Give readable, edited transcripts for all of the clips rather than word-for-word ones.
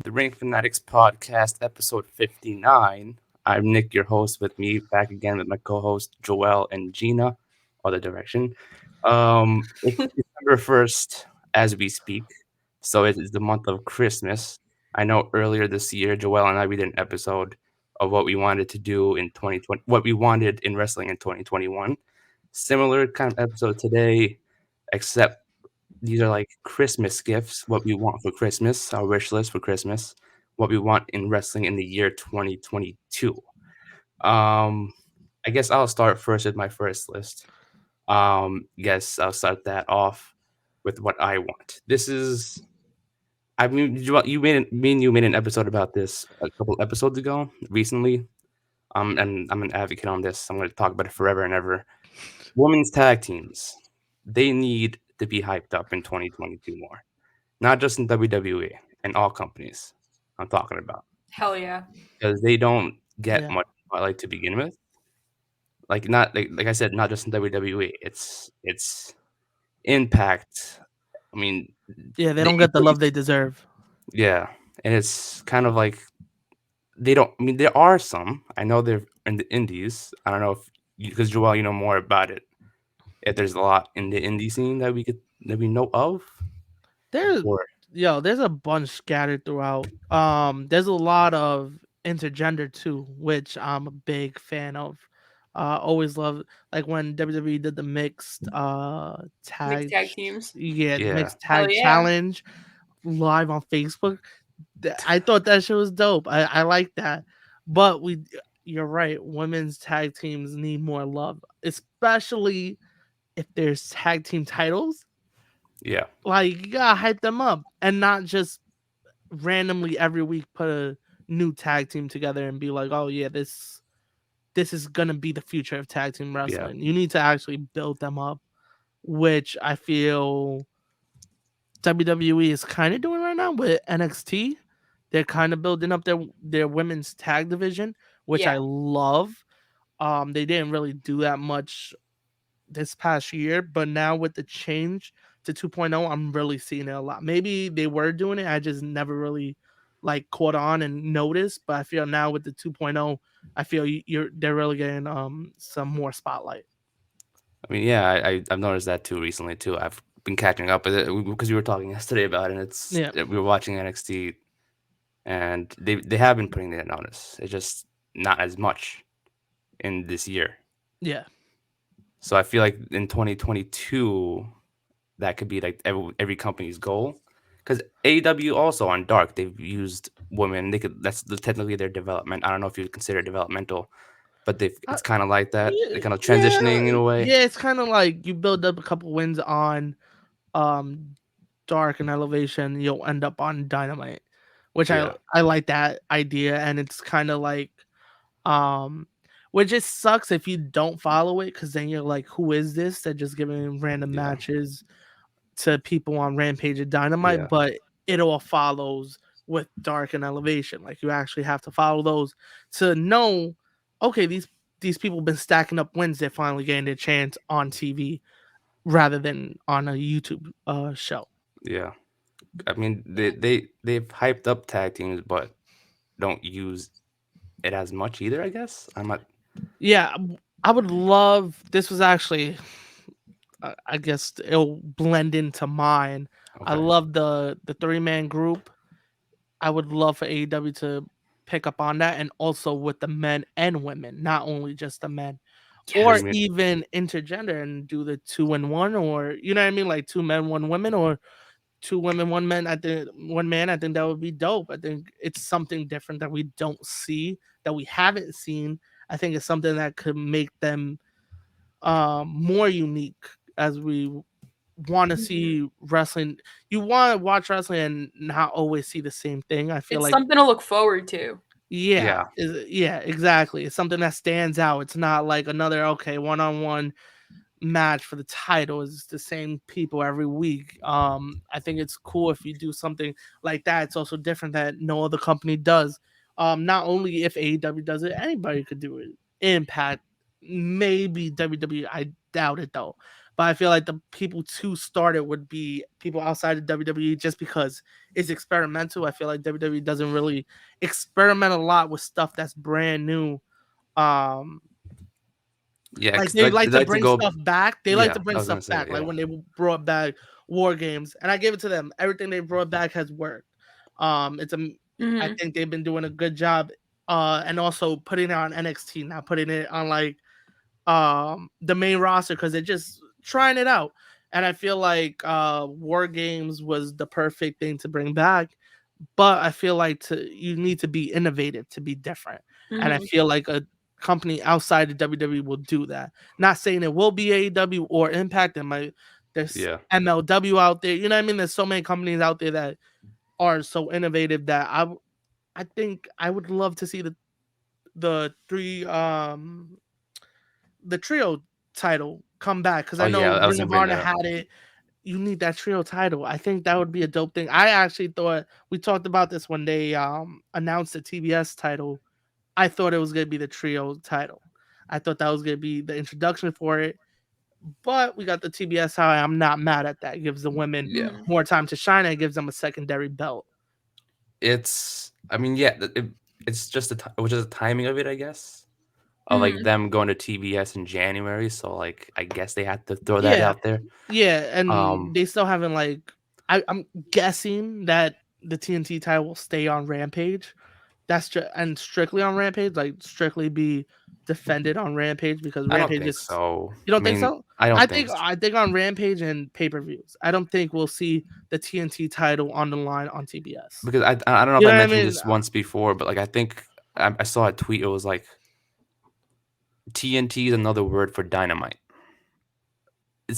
the Ring Fanatics Podcast, episode 59. I'm Nick, your host, with me back again with my co-host Joel and Gina, other direction. It's December 1st as we speak, so it is the month of Christmas. I know earlier this year, Joel and I we did an episode of what we wanted to do in 2020, what we wanted in wrestling in 2021. Similar kind of episode today, except these are like Christmas gifts, what we want for Christmas, our wish list for Christmas, what we want in wrestling in the year 2022. Um, I guess I'll start first with my first list. Guess I'll start that off with what I want. This is, I mean, you made me and you made an episode about this a couple episodes ago, recently. And I'm an advocate on this. I'm going to talk about it forever and ever. Women's tag teams, they need to be hyped up in 2022 more. Not just in WWE, in all companies I'm talking about. Hell yeah. Because they don't get Yeah. much spotlight to begin with. Like not like I said, not just in WWE. It's Impact. I mean, Yeah, they the don't get the love they deserve. yeah, and it's kind of like they don't. I mean, there are some. I know they're in the indies. I don't know if because Joel, you know more about it. If there's a lot in the indie scene that we know of, There's or there's a bunch scattered throughout. There's a lot of intergender too, which I'm a big fan of. Always love like when WWE did the Mixed tag tag teams. yeah, mixed Hell tag yeah. challenge live on Facebook. I thought that shit was dope. I like that. But you're right, women's tag teams need more love, especially if there's tag team titles. yeah, Like you gotta hype them up and not just randomly every week put a new tag team together and be like, oh yeah, this is gonna be the future of tag team yeah, wrestling. You need to actually build them up, which I feel WWE is kind of doing right now with NXT. They're kind of building up their women's tag division, which I Yeah. love. They didn't really do that much this past year, but now with the change to 2.0, I'm really seeing it a lot. Maybe they were doing it, I just never really like caught on and noticed. But I feel now with the 2.0, I feel they're really getting some more spotlight. I mean, yeah, I've noticed that too recently too. I've been catching up with it because we were talking yesterday about it. And Yeah, we were watching NXT, and they have been putting it on us. It's just not as much in this year. yeah. So I feel like in 2022, that could be like every company's goal. Because AEW also on Dark, they've used women. They could technically their development. I don't know if you would consider it developmental, but Uh, it's kind of like that. They're yeah, kind of yeah, transitioning in a way. yeah. It's kind of like you build up a couple wins on um Dark and Elevation, you'll end up on Dynamite, which Yeah, I like that idea, and it's kind of like um, which just sucks if you don't follow it because then you're like, who is this? They're just giving random yeah, matches to people on Rampage and Dynamite, yeah, but it all follows with Dark and Elevation. Like you actually have to follow those to know, okay, these people been stacking up wins. They're finally getting their chance on TV rather than on a YouTube show. yeah. I mean, they've hyped up tag teams, but don't use it as much either. I guess I'm not Yeah, I would love. This was actually, I guess it'll blend into mine. I okay. love the 3-man group. I would love for AEW to pick up on that, and also with the men and women, not only just the men, What do or you Yes. mean? even intergender and do the 2-and-1, or you know what I mean, like 2 men, 1 woman, or 2 women, 1 man. I think 1 man. I think that would be dope. I think it's something different that we don't see, that we haven't seen. I think it's something that could make them more unique as we want to Mhm. see wrestling. You want to watch wrestling and not always see the same thing. I feel It's like something to look forward to. yeah, Yeah, yeah, exactly. It's something that stands out. It's not like another okay one-on-one match for the title. Is the same people every week. I think it's cool if you do something like that. It's also different that no other company does. Not only if AEW does it, anybody could do it. Impact, maybe WWE. I doubt it though. but I feel like the people to start it would be people outside of WWE just because it's experimental. I feel like WWE doesn't really experiment a lot with stuff that's brand new. Um, Yeah, like 'cause they they like to like to bring go. stuff back. They like Yeah, to I bring was stuff gonna say, back. Like yeah, when they brought back War Games, and I gave it to them. Everything they brought back has worked. It's a I Hmm. think they've been doing a good job. And also putting it on NXT, not putting it on like the main roster because they're just trying it out. And I feel like War Games was the perfect thing to bring back, but I feel like you need to be innovative to be different. And I Hmm. feel like a company outside of WWE will do that. Not saying it will be AEW or Impact. There's yeah, MLW out there. You know what I mean? There's so many companies out there that are so innovative that I think I would love to see the three the trio title come back because oh I yeah, know I was Ring gonna of bring Honor that up. had it. You need that trio title. I think that would be a dope thing. I actually thought we talked about this when they announced the TBS title. I thought it was gonna be the trio title. I thought that was gonna be the introduction for it. But we got the TBS high. I'm not mad at that. It gives the women Yeah, Hmm. more time to shine and it gives them a secondary belt. I mean, yeah, it's just which is the timing of it, I guess, of like Hmm. them going to TBS in January. So like, I guess they had to throw that Yeah, out there. yeah, Um, and they still haven't like. I'm guessing that the TNT title will stay on Rampage. And strictly on Rampage, like strictly be defended on Rampage because I don't Rampage think is. so. You I don't think mean, so? I I don't think think so. I think on Rampage and pay-per-views. I don't think we'll see the TNT title on the line on TBS. Because I don't know if You I know what I mentioned mean? this once before, but like I think I saw a tweet. It was like TNT is another word for dynamite.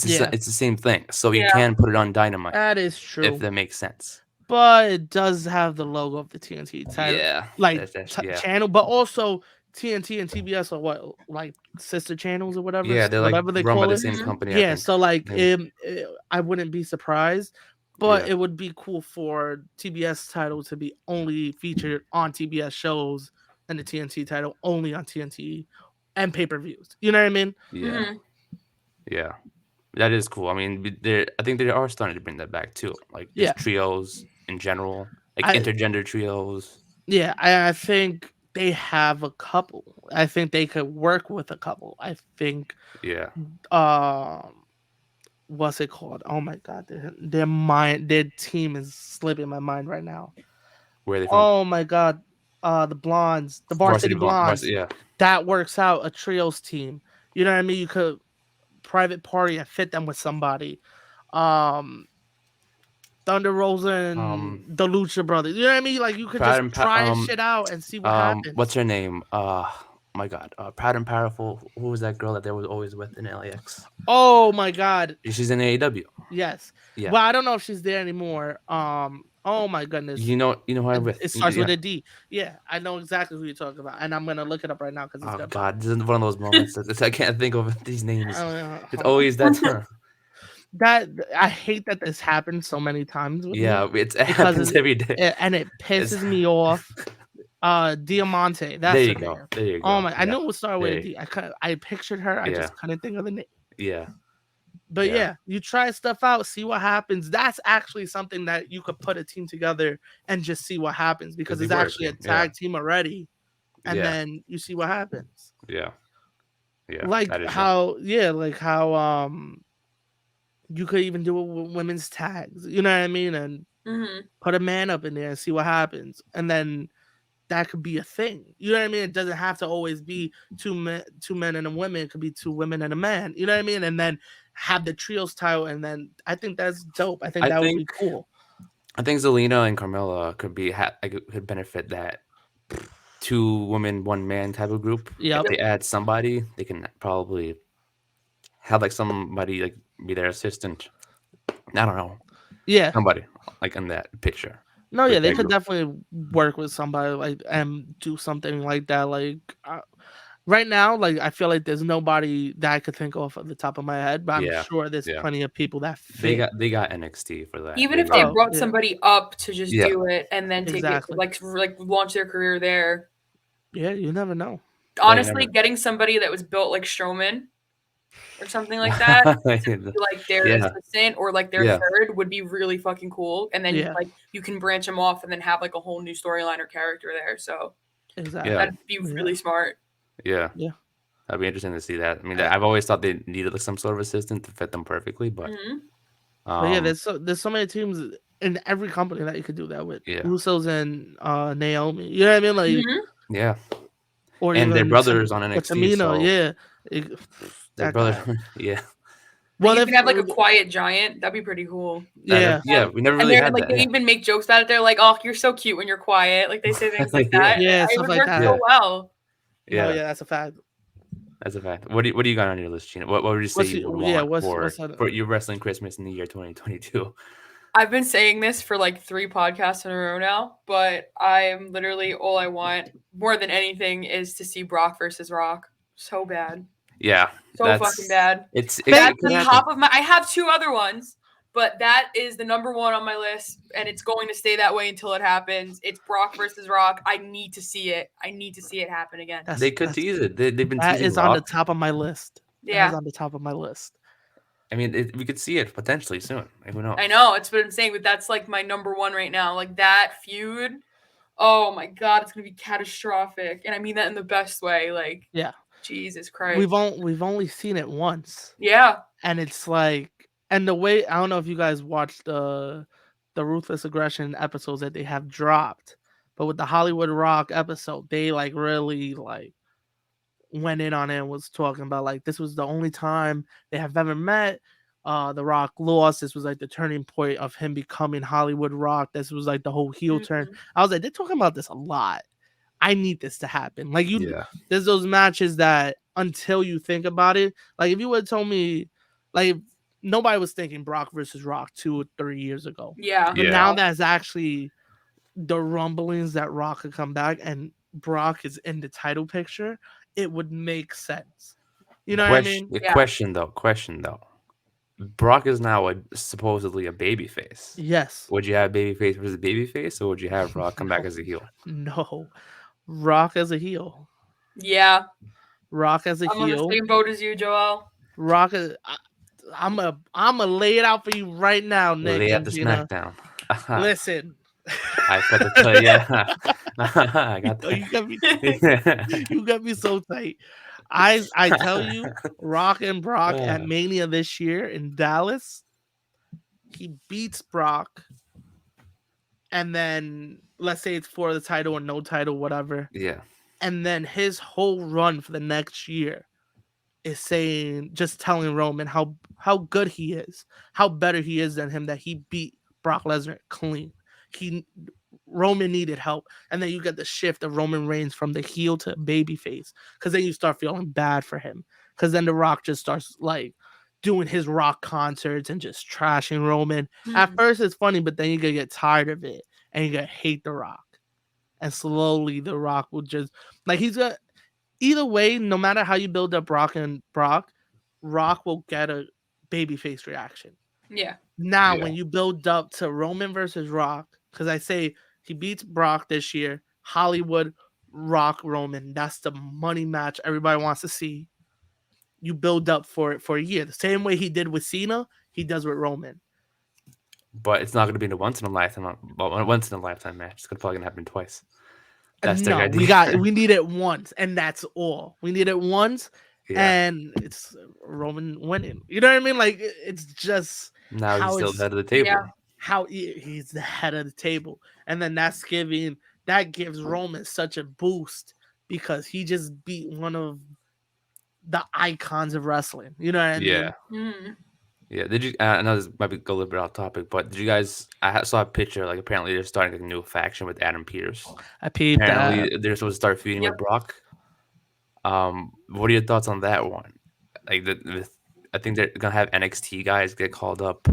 Yeah, It's the same thing. So you Yeah. can put it on dynamite that is if true. that makes sense. But it does have the logo of the TNT title, Yeah, like yeah, channel, but also TNT and TBS are what like sister channels or whatever, yeah. They're like whatever they run by call the it. same Hmm. company, I Yeah, think. so like Maybe. I wouldn't be surprised, but Yeah, it would be cool for TBS title to be only featured on TBS shows and the TNT title only on TNT and pay-per-views. You know what I mean? yeah, Hmm. yeah. That is cool. I mean, I think they are starting to bring that back too. Like Yeah. just trios in general, like I intergender trios. Yeah, I think they have a couple. I think they could work with a couple. I think Yeah, um what's it called? Oh my god, their team is slipping my mind right now. where are they from? Oh my god, the blondes, the Varsity varsity Blonde. blondes. Varsity. Yeah, That works out a trios team. You know what I mean? You could private party and fit them with somebody. Um Thunder Rosa um, and the Lucha Brothers. You know what I mean? Like you could Proud just and try shit out and see what what's happens. her name? My God, Proud and Powerful. Who was that girl that they was always with in LAX? Oh my god. She's in AEW. Yes. Yeah, Well, I don't know if she's there anymore. Oh my goodness. you know who I'm with. It starts Yeah. with a D. Yeah, I know exactly who you're talking about, and I'm gonna look it up right now because it's Oh gonna pop. God, this is one of those moments that I can't think of these names. It's Hold on. always that time. That I hate that this happens so many times with me Yeah, it because happens every day. and it It's pisses me off. Diamante, there that's her you go. name. There you Oh go. my, I Yeah. knew it would start with a There. D. I pictured her, I Yeah. just couldn't think of the name. Yeah. But Yeah. yeah, you try stuff out, see what happens. That's actually something that you could put a team together and just see what happens Because because they it's work. actually a Yeah. tag team already, and Yeah. then you see what happens. Yeah. Yeah. Like That is true. how, yeah, like how you could even do it with women's tags. You know what I mean? And Hmm. put a man up in there and see what happens, and then that could be a thing. You know what I mean? It doesn't have to always be two men and a woman. It could be two women and a man. You know what I mean? And then have the trios title, and then I think that's dope. I think I that would think be cool. I think Zelina and Carmella could be like could benefit that two women, one man type of group. If Yep. they add somebody, they can probably have like somebody like be their assistant. I don't know. Yeah. Somebody like in that picture No, yeah, with they that could group. definitely work with somebody like and do something like that. Like right now, like I feel like there's nobody that I could think of at the top of my head, but I'm Yeah. sure there's Yeah. plenty of people that fit. They got NXT for that. Even They if they got Oh, brought yeah, somebody up to just yeah. do it and then take it, exactly. like launch their career there. Yeah, you never know. They Honestly, never getting somebody that was built like Strowman or something like that. Yeah. Like their Yeah. assistant or like their Yeah. third would be really fucking cool. And then Yeah. like you can branch them off and then have like a whole new storyline or character there. So Exactly. Yeah. that'd be really smart. Yeah. Yeah. That'd be interesting to see that. I mean, Yeah. I've always thought they needed like some sort of assistant to fit them perfectly, but But yeah, there's so many teams in every company that you could do that with. Yeah. Usos and Naomi. You know what I mean? Like yeah. or And their even brothers on or NXT, Tamina, so yeah. their That guy. brother, yeah. Well, Well, you if could have like a quiet giant. That'd be pretty cool. yeah. Yeah, we never And really they're had like that. they even make jokes about it. They're like, "Oh, you're so cute when you're quiet." Like they say things like that. Yeah, It stuff would like work that. so well. No, Yeah. yeah, that's a fact. That's a fact. What do you got on your list, Gina? What would you say you would want what's for your wrestling Christmas in the year 2022? I've been saying this for like 3 podcasts in a row now, but I'm literally all I want more than anything is to see Brock versus Rock. So bad. Yeah, So that's fucking bad. It's That's could the happen. top of my. I have 2 other ones, but that is the number 1 on my list, and it's going to stay that way until it happens. It's Brock versus Rock. I need to see it. I need to see it happen again. They could tease it. They've been that teasing is on the Rock. top of my list. Yeah. That is on the top of my list. I mean, we could see it potentially soon. Who knows? I know it's what I'm saying, but that's like my number 1 right now. Like that feud. Oh my god, it's gonna be catastrophic, and I mean that in the best way. Like, yeah, Jesus Christ. We've only seen it once. Yeah, and it's like, and the way I don't know if you guys watched the Ruthless Aggression episodes that they have dropped, but with the Hollywood Rock episode, they like really like went in on it and was talking about like this was the only time they have ever met. The Rock lost. This was like the turning point of him becoming Hollywood Rock. This was like the whole heel turn. I was like, they're talking about this a lot. I need this to happen. Like there's those matches that until you think about it, like if you would have told me, like nobody was thinking Brock versus Rock 2 or 3 years ago. Yeah. But now that's actually the rumblings that Rock could come back and Brock is in the title picture, it would make sense. You know what I mean? Question though. Brock is now supposedly a babyface. Yes. Would you have babyface versus babyface, or would you have Brock come back as a heel? No. Rock as a heel. Yeah. Rock as a heel. I'm on the same boat as you, Joel. Rock as I'm a lay it out for you right now, Nick. Lay out the SmackDown. Listen. I got to tell you. I got that. You got me so tight. I tell you, Rock and Brock at Mania this year in Dallas, he beats Brock, and then let's say it's for the title or no title, whatever. Yeah. And then his whole run for the next year is just telling Roman how good he is, how better he is than him, that he beat Brock Lesnar clean. Roman needed help, and then you get the shift of Roman Reigns from the heel to babyface, because then you start feeling bad for him, because then The Rock just starts like doing his Rock concerts and just trashing Roman. At first it's funny, but then you gonna get tired of it and you gonna hate The Rock, and slowly The Rock will just like either way, no matter how you build up Rock, Rock will get a babyface reaction. Yeah. Now when you build up to Roman versus Rock, because I say he beats Brock this year, Hollywood, Rock, Roman. That's the money match everybody wants to see. You build up for it for a year. The same way he did with Cena, he does with Roman. But it's not going to be a once in a lifetime match. It's probably going to happen twice. That's the idea. We need it once, and that's all. We need it once, and it's Roman winning. You know what I mean? Like it's just now he's still the head of the table. Yeah. How he's the head of the table, and then that gives Roman such a boost because he just beat one of the icons of wrestling. You know what I mean? Yeah. Did you? I know this might be a little bit off topic, but did you guys? I saw a picture. Like apparently they're starting a new faction with Adam Pearce. I peeped apparently they're supposed to start feuding with Brock. What are your thoughts on that one? Like I think they're gonna have NXT guys get called up.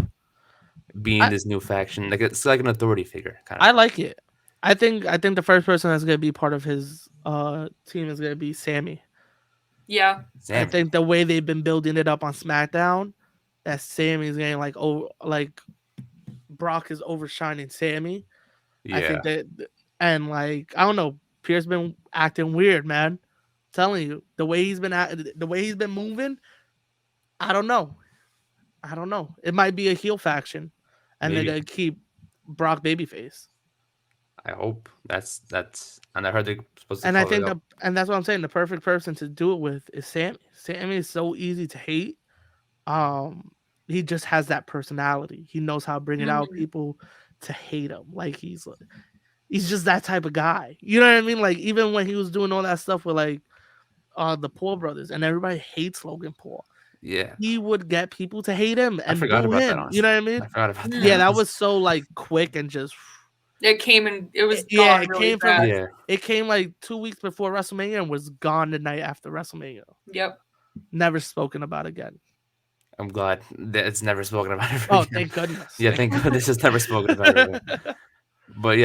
Being this new faction, like it's like an authority figure kind of. I like it. I think the first person that's gonna be part of his team is gonna be Sami. Yeah. I think the way they've been building it up on SmackDown, that Sami's getting like Brock is overshining Sami. Yeah. I think that, and like I don't know, Pierce been acting weird, man. I'm telling you, the way he's been moving, I don't know. I don't know. It might be a heel faction, and they're Maybe. gonna keep Brock babyface. I hope and I heard they're supposed to And I cover it think up. and that's what I'm saying. The perfect person to do it with is Sammy. Sammy is so easy to hate. Um, he just has that personality. He knows how to bring it out Mhm. people to hate him. Like he's just that type of guy. You know what I mean? Like even when he was doing all that stuff with like the Paul brothers and everybody hates Logan Paul. Yeah. He would get people to hate him I and forgot boo about that, him. You know honestly. what I mean? I forgot about Mm. Yeah, that. that was so like quick and just It came and it was yeah, gone it really came from fast. Yeah. it came like 2 weeks before WrestleMania and was gone the night after WrestleMania. Yep. Never spoken about again. I'm glad that it's never spoken about ever Oh, again. thank goodness. Yeah, thank God this is never spoken about ever again. But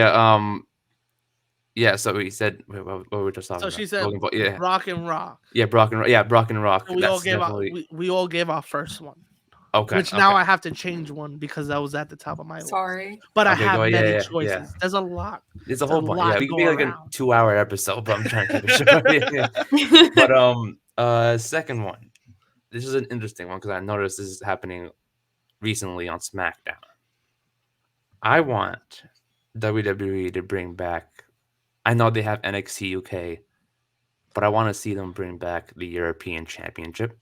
yeah, so we said what were we just talking So about? she said Logan Paul, yeah. Rock and Rock. Yeah, Brock and Rock. So we all That's gave definitely we all gave our first one. okay. Which now I have to change one because that was at the top of my list. Sorry. But I Okay, go have yeah, many yeah, choices. yeah. There's a lot. It's a There's whole a bunch. lot Yeah, we go could be like a around. 2-hour episode, but I'm trying to keep it short. Yeah. But second one. This is an interesting one because I noticed this is happening recently on SmackDown. I want WWE to bring back. I know they have NXT UK, but I want to see them bring back the European Championship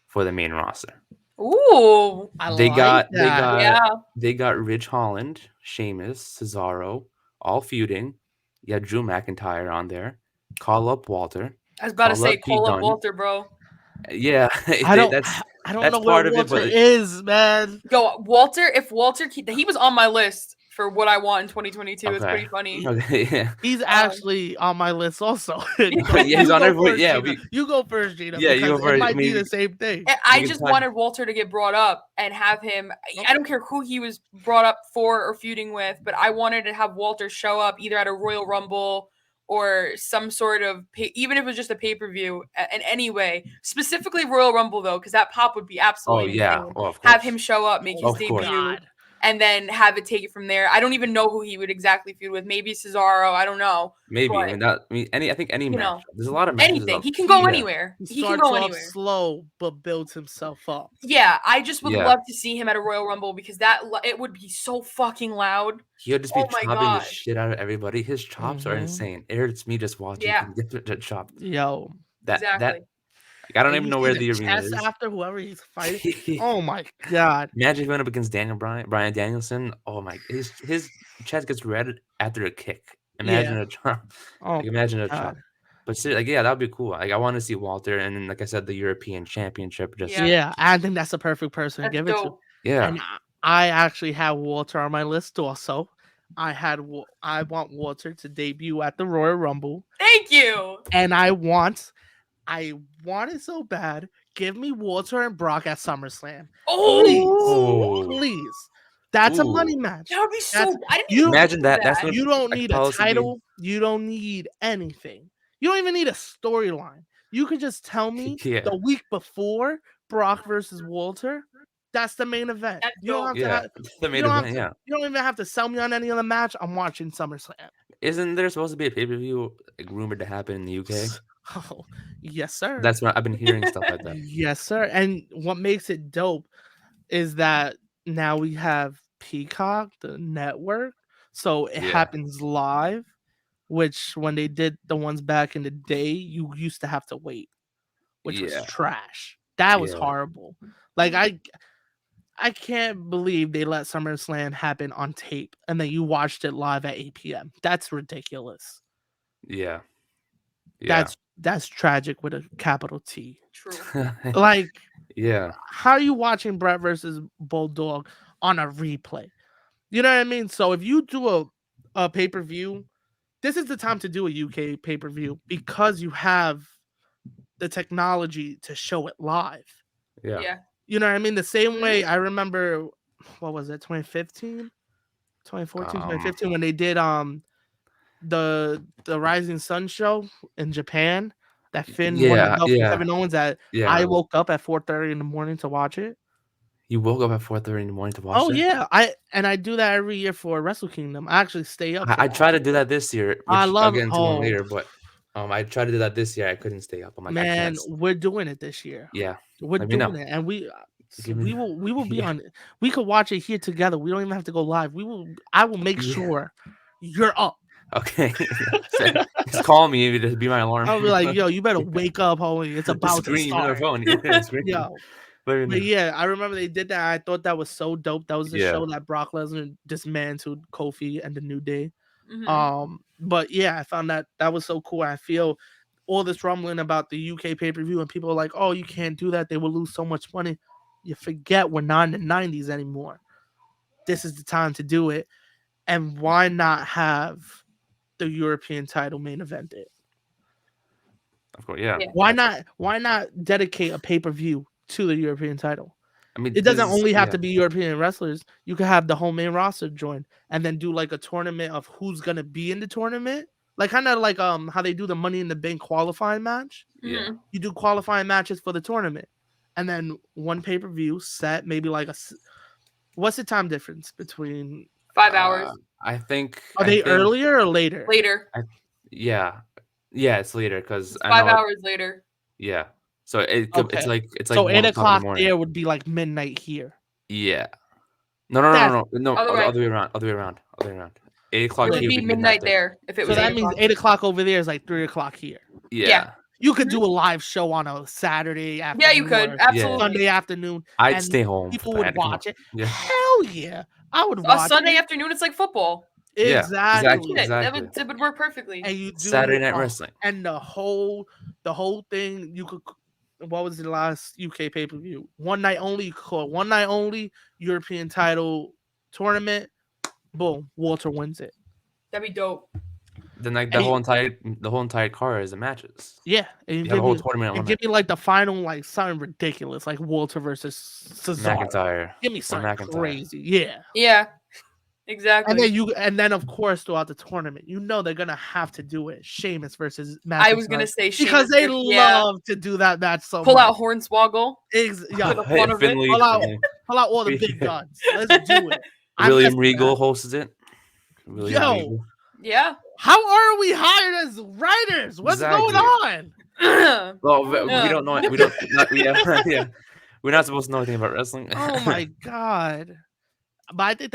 for the main roster. Ooh. I They like got that. Yeah. they got Ridge Holland, Sheamus, Cesaro, all feuding. You had Drew McIntyre on there. Call up Walter. I was about to Call say, up Pete call up Dunne. Walter, bro. Yeah, I don't that's know where part of it, Walter but is, man. Yo, Walter, if Walter, he was on my list for what I want in 2022. It's okay, pretty funny. okay, yeah, He's actually on my list also. yeah, he's on every first, yeah, Gina. You go first, Gina. yeah, you Because go first. it I might be mean, the same thing. I we can just talk- wanted Walter to get brought up and have him. I don't care who he was brought up for or feuding with, but I wanted to have Walter show up either at a Royal Rumble or some sort of even if it was just a pay-per-view in any way, specifically Royal Rumble though, because that pop would be Oh absolutely yeah, insane. oh of course. Have him show up, make his Of course. debut, God. and then have it take it from there. I don't even know who he would exactly feud with. Maybe Cesaro. I don't know. Maybe but, I think any you match. know, There's a lot of matches. anything. Up. He can go Yeah. anywhere. He can Starts go off anywhere. slow, but builds himself up. Yeah, I just would Yeah. love to see him at a Royal Rumble because it would be so fucking loud. He would just be Oh my chopping the God. shit out of everybody. His chops are Mhm. insane. It hurts me just watching Yeah. him get chopped. Yo. That Exactly. I don't And even you know see where the the arena chest is. after whoever he's fighting. Oh my god. Imagine if he went up against Brian Danielson. Oh my, his chest gets red after a kick. Imagine Yeah. a chop. Oh Imagine a God. chop. But seriously, yeah, that'd be cool. Like I want to see Walter, and then, like I said, the European Championship. Just Yeah. I think that's the perfect person to That's give it to. dope. yeah, And I actually have Walter on my list also. I want Walter to debut at the Royal Rumble, Thank you. and I want it so bad. Give me Walter and Brock at SummerSlam, Oh, please. That's a money Ooh. match. that would be so. That's- I didn't you- even Imagine think of that. That's gonna You don't I need could a possibly- title. You don't need anything. You don't even need a storyline. You could just tell me Yeah. the week before Brock versus Walter. That's the main event. That's You don't dope. have to Yeah, have, the main you don't have event. to- Yeah, you don't even have to sell me on any other match. I'm watching SummerSlam. isn't there supposed to be a pay-per-view like, rumored to happen in the UK? Oh, yes, sir. That's what I've been hearing stuff like that. Yes, sir. And what makes it dope is that now we have Peacock, the network, so it Yeah. happens live. Which when they did the ones back in the day, you used to have to wait, which was Yeah. trash. That was Yeah. horrible. Like I can't believe they let SummerSlam happen on tape and then you watched it live at 8 p.m. That's ridiculous. Yeah, yeah, That's tragic with a capital T. True. Like, yeah, how are you watching Brett versus Bulldog on a replay? You know what I mean? So if you do a pay-per-view, this is the time to do a UK pay-per-view because you have the technology to show it live. yeah. Yeah. You know what I mean? The same way I remember, what was it, 2015? 2014, 2015, when they did the Rising Sun show in Japan, that Finn won the Yeah, belt from yeah, Kevin Owens, that yeah. I woke up at 4:30 in the morning to watch it. You woke up at 4:30 in the morning to watch Oh that? yeah, I do that every year for Wrestle Kingdom. I actually stay up. I try to do that this year, which I I'll love get into one later, but I tried to do that this year. I couldn't stay up. I'm like, I Man, can't. we're doing it this year. Yeah. We're Let me know. doing it, and we Give me- we will be Yeah. on. We could watch it here together. We don't even have to go live. I will make Yeah. sure you're up. Okay. Just call me. Maybe just be my alarm. I'll be like, yo, you better wake up, homie. It's Just about to scream on the start. phone. Yeah, scream. Yo, Let me know. but yeah, I remember they did that. I thought that was so dope. That was the Yeah. show that Brock Lesnar dismantled Kofi and the New Day. Mhm. But yeah, I found that was so cool. I feel all this rumbling about the UK pay-per-view and people are like, oh, you can't do that. They will lose so much money. You forget we're not in the 90s anymore. This is the time to do it. And why not have the European title main event it? Of course, yeah. Yeah. Why not dedicate a pay-per-view to the European title? I mean, It doesn't this- only have yeah. to be European wrestlers. You could have the whole main roster join and then do like a tournament of who's gonna be in the tournament. Like kind of like how they do the Money in the Bank qualifying match. Yeah. Mhm. You do qualifying matches for the tournament. And then one pay-per-view set, maybe like what's the time difference between 5 hours I think. are I they think, earlier or later? later. Yeah. Yeah, it's later because It's I 5 know. hours later. Yeah. So it's Okay. like So 1 8 o'clock in the o'clock morning. there would be like midnight here. Yeah. No. Other The way. other way around. 8 o'clock It would here be midnight there if it So was that 8 means o'clock. 8 o'clock over there is like 3 o'clock here. Yeah. You could do a live show on a Saturday afternoon. Yeah, you could. or Absolutely. Sunday afternoon. I'd and stay home. People for that. would Come on. watch it. Yeah. Hell yeah. I would A watch Sunday it. afternoon, it's like football. Yeah, Exactly. Shit, Exactly. That would work perfectly. And you do Saturday Night Wrestling. And the whole thing, you could. What was the last UK pay-per-view? One night only. You could call it one night only European title tournament. Boom. Walter wins it. That'd be dope. Then like And the whole entire card is the matches. Yeah. And You you have a whole give, tournament me, on and give me like the final, like something ridiculous, like Walter versus Cesaro. McIntyre. Give me or something McIntyre. crazy. Yeah. Yeah. Exactly. And then of course throughout the tournament, they're gonna have to do it. Sheamus versus McIntyre. I was gonna say because Sheamus they versus- yeah. love to do that match so Pull much. out Hornswoggle. Yeah, For the fun of it. Finley. pull out all the big Yeah. guns. Let's do it. I'm William just- Regal hosted it. William Yo. Regal. Yeah. How are we hired as writers? What's going on? Well, we Yeah. don't know. We don't. Yeah. We're not supposed to know anything about wrestling. Oh my god. But I think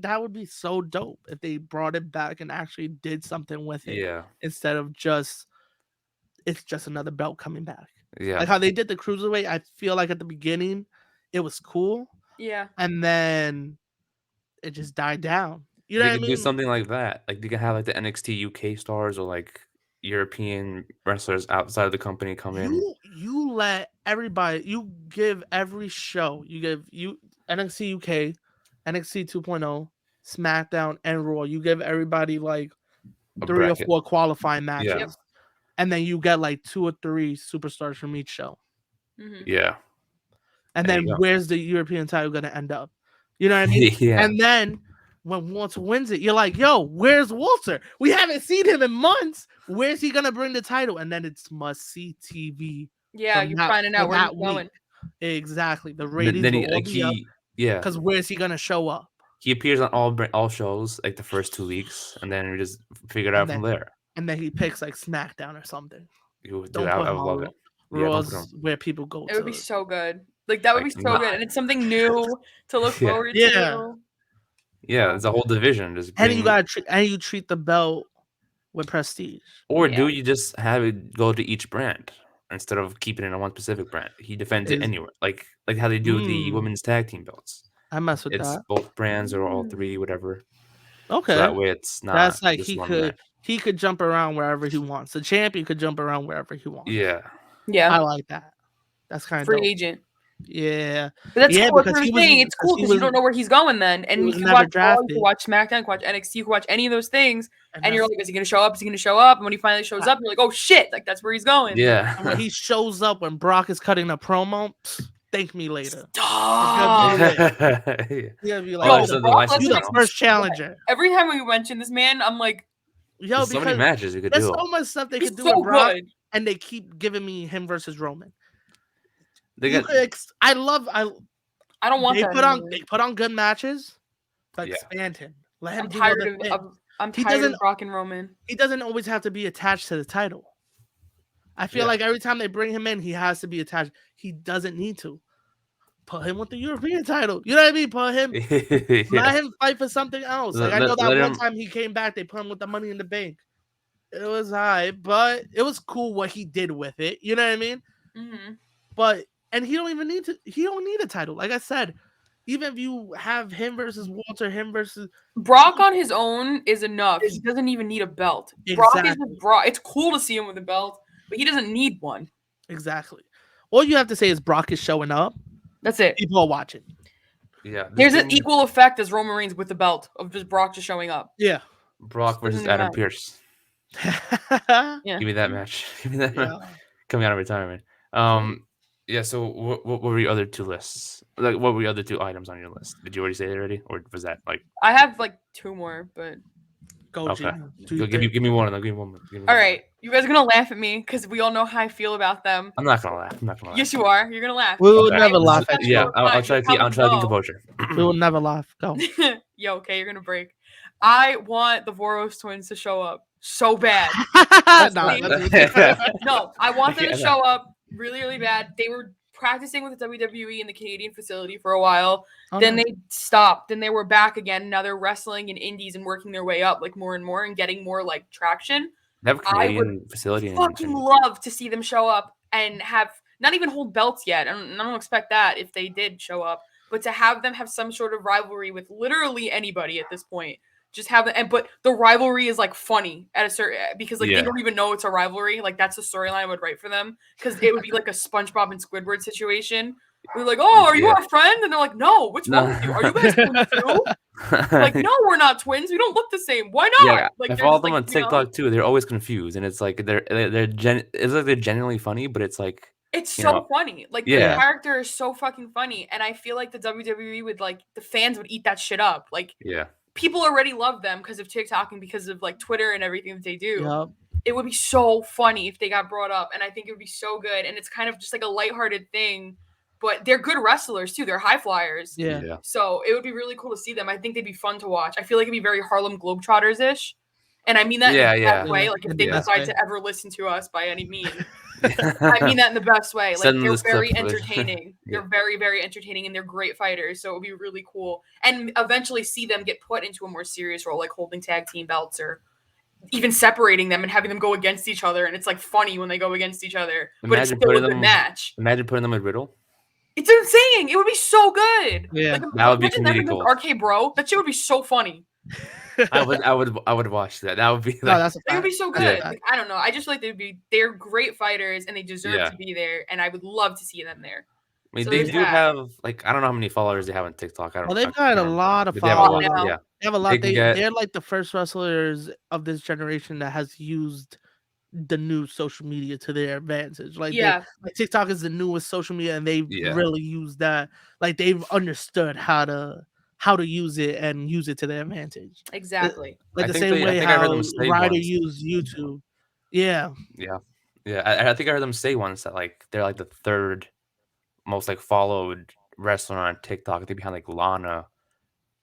that would be so dope if they brought it back and actually did something with it. Yeah. Instead of it's just another belt coming back. Yeah. Like how they did the cruiserweight, I feel like at the beginning it was cool, Yeah. and then it just died down. You know They what I could mean? do something like that. Like they could have like the NXT UK stars or like European wrestlers outside of the company come in. You let everybody. You give every show. You give NXT UK, NXT 2.0, SmackDown, and Raw. You give everybody like A 3 or bracket. 4 qualifying matches, Yeah. and then you get like 2 or 3 superstars from each show. Mhm. Yeah. And There then you go. where's the European title gonna end up? You know what I mean? Yeah. And then when Walter wins it, you're like, yo, where's Walter? We haven't seen him in months. Where's he gonna bring the title? And then it's must-see TV. Yeah, From you're that- finding out from where that he's going. week. Exactly. The Then ratings he, will all like be up, yeah. because where's he gonna show up? He appears on all shows like the first 2 weeks, and then we just figure it out from there. And then he picks like SmackDown or something. Dude, Don't I put would love Raw. it. Yeah, don't put Raw's him. where people go It would be to. so good. Like that would be Like, so not- good, and it's something new to look Yeah. forward Yeah. to. Yeah, it's a whole division. Just And you bring- gotta treat the belt with prestige. or Yeah. do you just have it go to each brand instead of keeping it on one specific brand? He defends it Is- anywhere, like how they do the Mm. women's tag team belts. I mess with It's that. both brands or all 3, whatever. Okay. So that way it's not. That's like just he one could brand. jump around wherever he wants. The champion could jump around wherever he wants. Yeah. Yeah, I like that. That's kind of free dope. agent. Yeah. But that's Yeah, cool. That's because what he I'm was- saying. It's cool he because you was- don't know where he's going then, he and was you can never watch Raw, you drafted. can watch SmackDown, you can watch NXT, you can watch any of those things, And and you're that's- like, is he gonna show up? Is he gonna show up? And when he finally shows up, you're like, oh shit, like that's where he's going. Yeah. and when he shows up when Brock is cutting a promo, thank me later. Stop. Yeah. He's gonna be Yo, like, so the Brock license you the Lesnar- now. first challenger. Every time we mention this man, I'm like, Yo, There's so many because matches you could there's do. so much stuff they he's could do so with Brock, good. and they keep giving me him versus Roman. They You got could I don't want they that. put on anymore. they put on good matches, but Yeah. expand him. Let him I'm do tired other of, things. I'm He tired doesn't- of Brock and Roman. He doesn't always have to be attached to the title. I feel like every time they bring him in, he has to be attached. He doesn't need to. Put him with the European title. You know what I mean? Put him. Let him fight for something else. Like I know that one time he came back, they put him with the Money in the Bank. It was high, but it was cool what he did with it. You know what I mean? Mm-hmm. But and he don't even need to. He don't need a title. Like I said, even if you have him versus Walter, him versus Brock on his own is enough. He doesn't even need a belt. Brock is Exactly. just Brock. It's cool to see him with a belt, but he doesn't need one. Exactly. All you have to say is Brock is showing up. That's it. People are watching. Yeah. There's an equal effect as Roman Reigns with the belt of just Brock just showing up. Yeah. Brock versus Doesn't Adam matter. Pierce. Yeah. Give me that match. Give me that match. Yeah. Coming out of retirement. Yeah. So what were your other two lists? Like, what were your other two items on your list? Did you already say it already, or was that like? I have like two more, but Go, Okay. Gina. Do your Give thing. me one of them. Give me one. Give me all one. right. You guys are gonna laugh at me because we all know how I feel about them. I'm not gonna laugh. I'm not gonna laugh. Yes, you are. You're gonna laugh. We will Okay. never I- laugh at you. Yeah, You're I'll fine. try to You're keep. I'll try to keep no. composure. We will never laugh. Go. Yo, okay, you're gonna break. I want the Voros twins to show up so bad. Nah, me. that's No, I want them to Yeah. show up really, really bad. They were practicing with the WWE in the Canadian facility for a while. Then they stopped. Then they were back again. Now they're wrestling in indies and working their way up like more and more and getting more like traction. They have a I would Canadian facility. Fucking love to see them show up and have not even hold belts yet. I don't expect that if they did show up, but to have them have some sort of rivalry with literally anybody at this point. Just have them, but the rivalry is like funny at a certain because like Yeah. they don't even know it's a rivalry. Like that's the storyline I would write for them because it would be like a SpongeBob and Squidward situation. We're like, oh, are you Yeah. our friend? And they're like, no, what's wrong with you? Are you guys twins too? Like, no, we're not twins. We don't look the same. Why not? Yeah, Like, I they're follow just, them like, on TikTok too. They're always confused, and it's like it's like they're genuinely funny, but it's like It's you so know, funny. Like yeah. the character is so fucking funny, and I feel like the WWE would like the fans would eat that shit up. Like yeah, people already love them because of TikTok and because of like Twitter and everything that they do. Yup. It would be so funny if they got brought up, and I think it would be so good. And it's kind of just like a lighthearted thing, but they're good wrestlers too. They're high flyers. Yeah. So it would be really cool to see them. I think they'd be fun to watch. I feel like it'd be very Harlem Globetrotters ish. And I mean that Yeah, in the yeah. best way. Like if In they the best decide way. to ever listen to us by any means. I mean that in the best way. Like Send them they're this clip, very please. entertaining. Yeah. They're very, very entertaining and they're great fighters. So it would be really cool. And eventually see them get put into a more serious role, like holding tag team belts or even separating them and having them go against each other. And it's like funny when they go against each other. But it's Imagine still a putting good them- match. Imagine putting them with Riddle. It's insane. It would be so good. Yeah. Like, That would be imagine them comedic against gold. RK Bro. That shit would be so funny. I would watch that. That would be No, like, that's a It would fact. be so good. Yeah. Like, I don't know. I just feel like they're great fighters and they deserve Yeah. to be there. And I would love to see them there. I mean, So they there's do that. have like I don't know how many followers they have on TikTok. I don't. Well, I they've can't got a remember. lot of But they have a lot. followers. now. Yeah, They have a lot. They can get- They're like the first wrestlers of this generation that has used the new social media to their advantage. Like, Yeah. like TikTok is the newest social media, and they've Yeah. really used that. Like they've understood how to use it and use it to their advantage. Exactly. Like I the think same they- I way think I heard how them say Ryder once. used YouTube. Yeah, I think I heard them say once that like they're like the third most like followed wrestler on TikTok. They behind like Lana,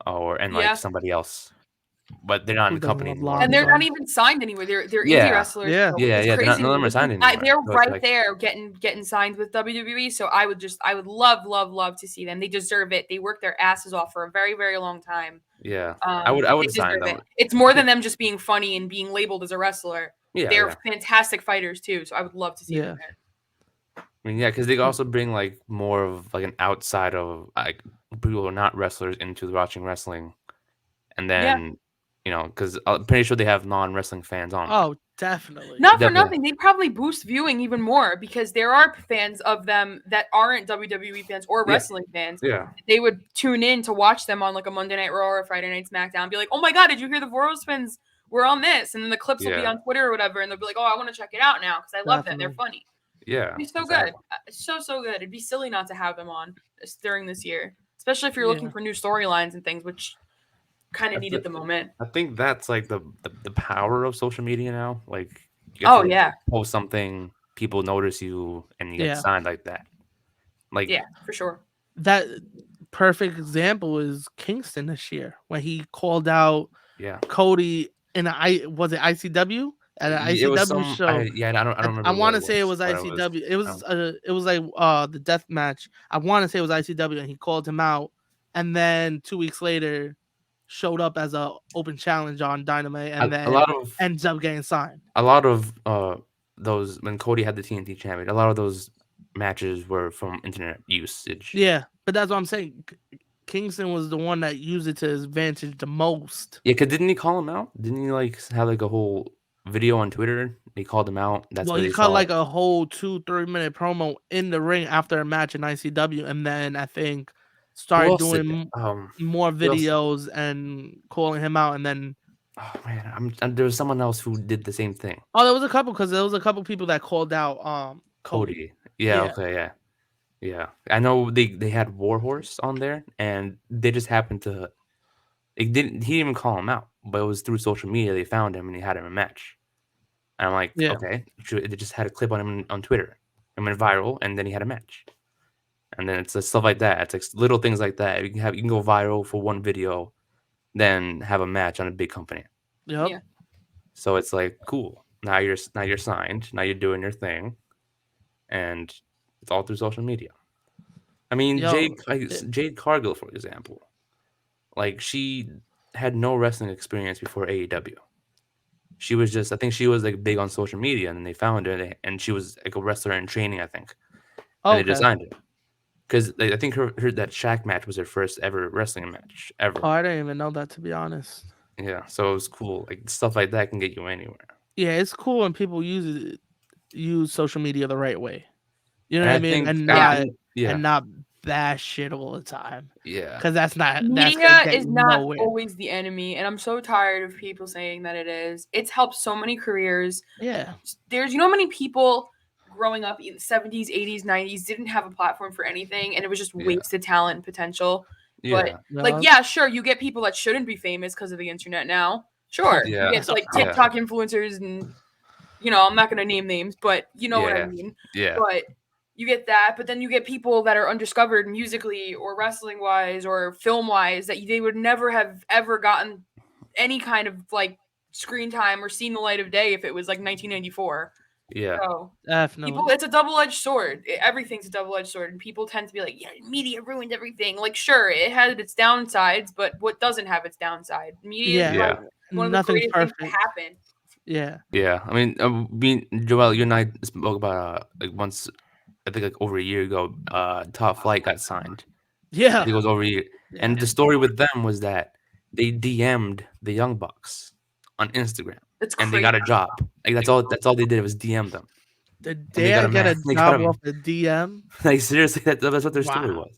and Yeah. like somebody else, but they're not in Who the doesn't company love anymore. Lana? And they're Sorry. not even signed anywhere. They're Yeah. indie wrestlers. Yeah. so Yeah, it's yeah, they're not- crazy. none of them are signed anymore. They're So it's right like- there getting signed with WWE. So I would love to see them. They deserve it. They work their asses off for a very, very long time. Yeah, I I would sign them. It's more than them just being funny and being labeled as a wrestler. Yeah, They're yeah. fantastic fighters too. So I would love to see them there. I mean, yeah, because they also bring like more of like an outside of like people who are not wrestlers into watching wrestling, and then because I'm pretty sure they have non-wrestling fans on. Oh, definitely. Not for Definitely. nothing, they probably boost viewing even more because there are fans of them that aren't WWE fans or Yeah. wrestling fans. Yeah, They would tune in to watch them on like a Monday Night Raw or a Friday Night SmackDown and be like, oh my God, did you hear the Voros twins were on this? And then the clips will be Yeah. on Twitter or whatever. And they'll be like, oh, I want to check it out now because I love them. They're Definitely. funny. yeah. It'd be so exactly. good. So good. It'd be silly not to have them on during this year, especially if you're looking Yeah. for new storylines and things, which kind of That's need at the- the moment. I think that's like the power of social media now. Like, you get Oh, to yeah. post something, people notice you, and you get Yeah. signed like that. Like, Yeah, for sure. That perfect example is Kingston this year when he called out yeah, Cody in was it ICW at an It was ICW some. show. I don't I remember what want it to say it was. was What it was. ICW. It was Um, like the death match. I want to say it was ICW, and he called him out, and then 2 weeks later, showed up as a open challenge on Dynamite, and a then lot of ends up getting signed. those when Cody had the TNT champion. A lot of those matches were from internet usage. Yeah, but that's what I'm saying. Kingston was the one that used it to his advantage the most. Yeah, cause didn't he call him out? Didn't he like have like a whole video on Twitter? He called him out. That's Well, where he they cut saw like it. a whole 2-3 minute promo in the ring after a match in ICW, and then I think Who started else did doing it? more Who else? videos and calling him out, and then Oh man, there was someone else who did the same thing. there was a couple because there was a couple people that called out Cody. Yeah. Yeah. Okay. Yeah. Yeah. I know they had Warhorse on there, and they just happened to. It didn't. He didn't even call him out, but it was through social media they found him and he had him a match. And I'm like, Yeah. okay, they just had a clip on him on Twitter. It went viral, and then he had a match. And then it's stuff like that. It's like little things like that. You can go viral for one video, then have a match on a big company. Yep. Yeah. So it's like cool. Now you're signed. Now you're doing your thing, and it's all through social media. I mean, Jade Cargill, for example, like she had no wrestling experience before AEW. She was just, I think she was like big on social media, and then they found her, and she was like a wrestler in training, I think, and they just signed her because I think her that Shaq match was her first ever wrestling match ever. Oh, I didn't even know that, to be honest. Yeah, so it was cool. Like stuff like that can get you anywhere. Yeah, it's cool when people use social media the right way. You know And what I I mean? think, And not bash shit all the time. Yeah, Because that's not Media that's is not nowhere. always the enemy, and I'm so tired of people saying that it is. It's helped so many careers. Yeah. There's how many people growing up in the 70s, 80s, 90s didn't have a platform for anything, and it was just wasted talent and potential. But sure, you get people that shouldn't be famous because of the internet now. Sure. Yeah. You get like TikTok influencers and I'm not gonna name names, but you know what I mean. Yeah. But you get that, but then you get people that are undiscovered musically or wrestling wise or film wise that they would never have ever gotten any kind of like screen time or seen the light of day if it was like 1994. Yeah. So definitely. it's a double-edged sword. Everything's a double-edged sword, and people tend to be like, "Yeah, media ruined everything." Like, sure, it had its downsides, but what doesn't have its downside? Media is like one of the greatest things to happen. Yeah. Yeah. I mean, Joel, you and I spoke about like once, I think like over a year ago, Top Flight got signed. Yeah. I think it was over a year. Yeah. And the story with them was that they DM'd the Young Bucks on Instagram. And they got a job. Like that's all they did was DM them. Did they get a job off the DM? Like seriously, that's what their story was.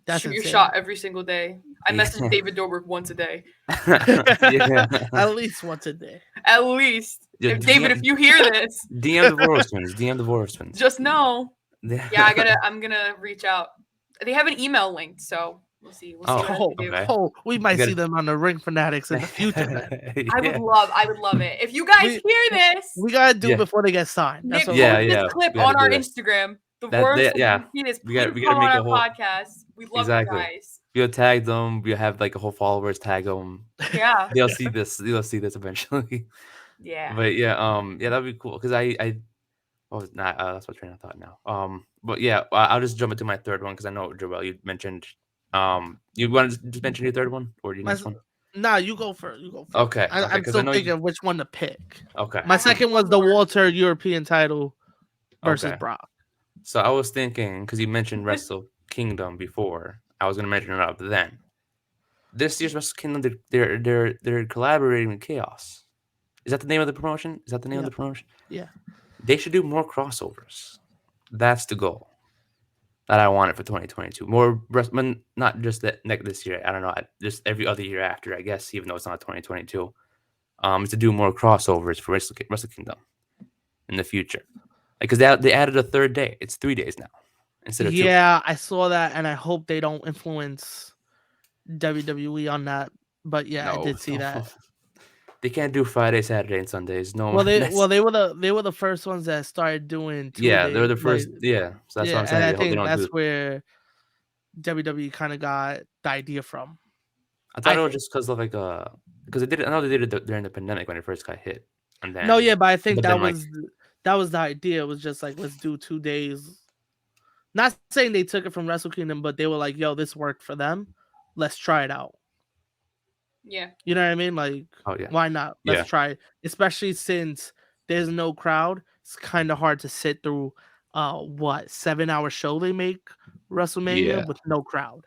That's shoot your shot every single day. I message David Dobrik once a day. At least once a day. At least. David, if you hear this, DM the Voros twins. DM the Voros twins. Just know. I'm gonna reach out. They have an email linked, so we'll see. We might see them on the Ring Fanatics in the future. I would love it. If you guys hear this, we gotta do it before they get signed. Nick, post this clip on our Instagram. The worst. See this. We gotta make a whole podcast. We love you guys. We'll tag them. We'll have like a whole followers tag them. Yeah. They'll see this. They'll see this eventually. Yeah. But that'd be cool because that's what train of thought now. But yeah, I'll just jump into my third one because I know Joel, you mentioned. You want to just mention your third one or your next one? Nah, you go first. Okay. I'm still thinking of which one to pick. Okay. My second was the Walter European title versus Brock. So I was thinking because you mentioned Wrestle Kingdom before, I was gonna mention it up then. This year's Wrestle Kingdom, they're collaborating with Chaos. Is that the name of the promotion? Yeah. They should do more crossovers. That's the goal that I wanted for 2022. More, not just this year. I don't know. Just every other year after, I guess, even though it's not 2022. To do more crossovers for Wrestle Kingdom in the future. Because they added a third day. It's 3 days now instead of 2. Yeah, I saw that, and I hope they don't influence WWE on that. But yeah, I did see that. They can't do Friday, Saturday, and Sundays. No. Well, they were the first ones that started doing. Yeah, they were the first. So that's what I'm saying. And I think that's where WWE kind of got the idea from. I thought it was just because of because they did it. I know they did it during the pandemic when it first got hit. and No, then yeah, but I think but then like that was the idea. It was just like let's do 2 days. Not saying they took it from Wrestle Kingdom, but they were like, "Yo, this worked for them. Let's try it out." Yeah. You know what I mean? Like, oh yeah, why not? Let's yeah, try it. Especially since there's no crowd. It's kind of hard to sit through what 7 hour show they make yeah, WrestleMania with no crowd.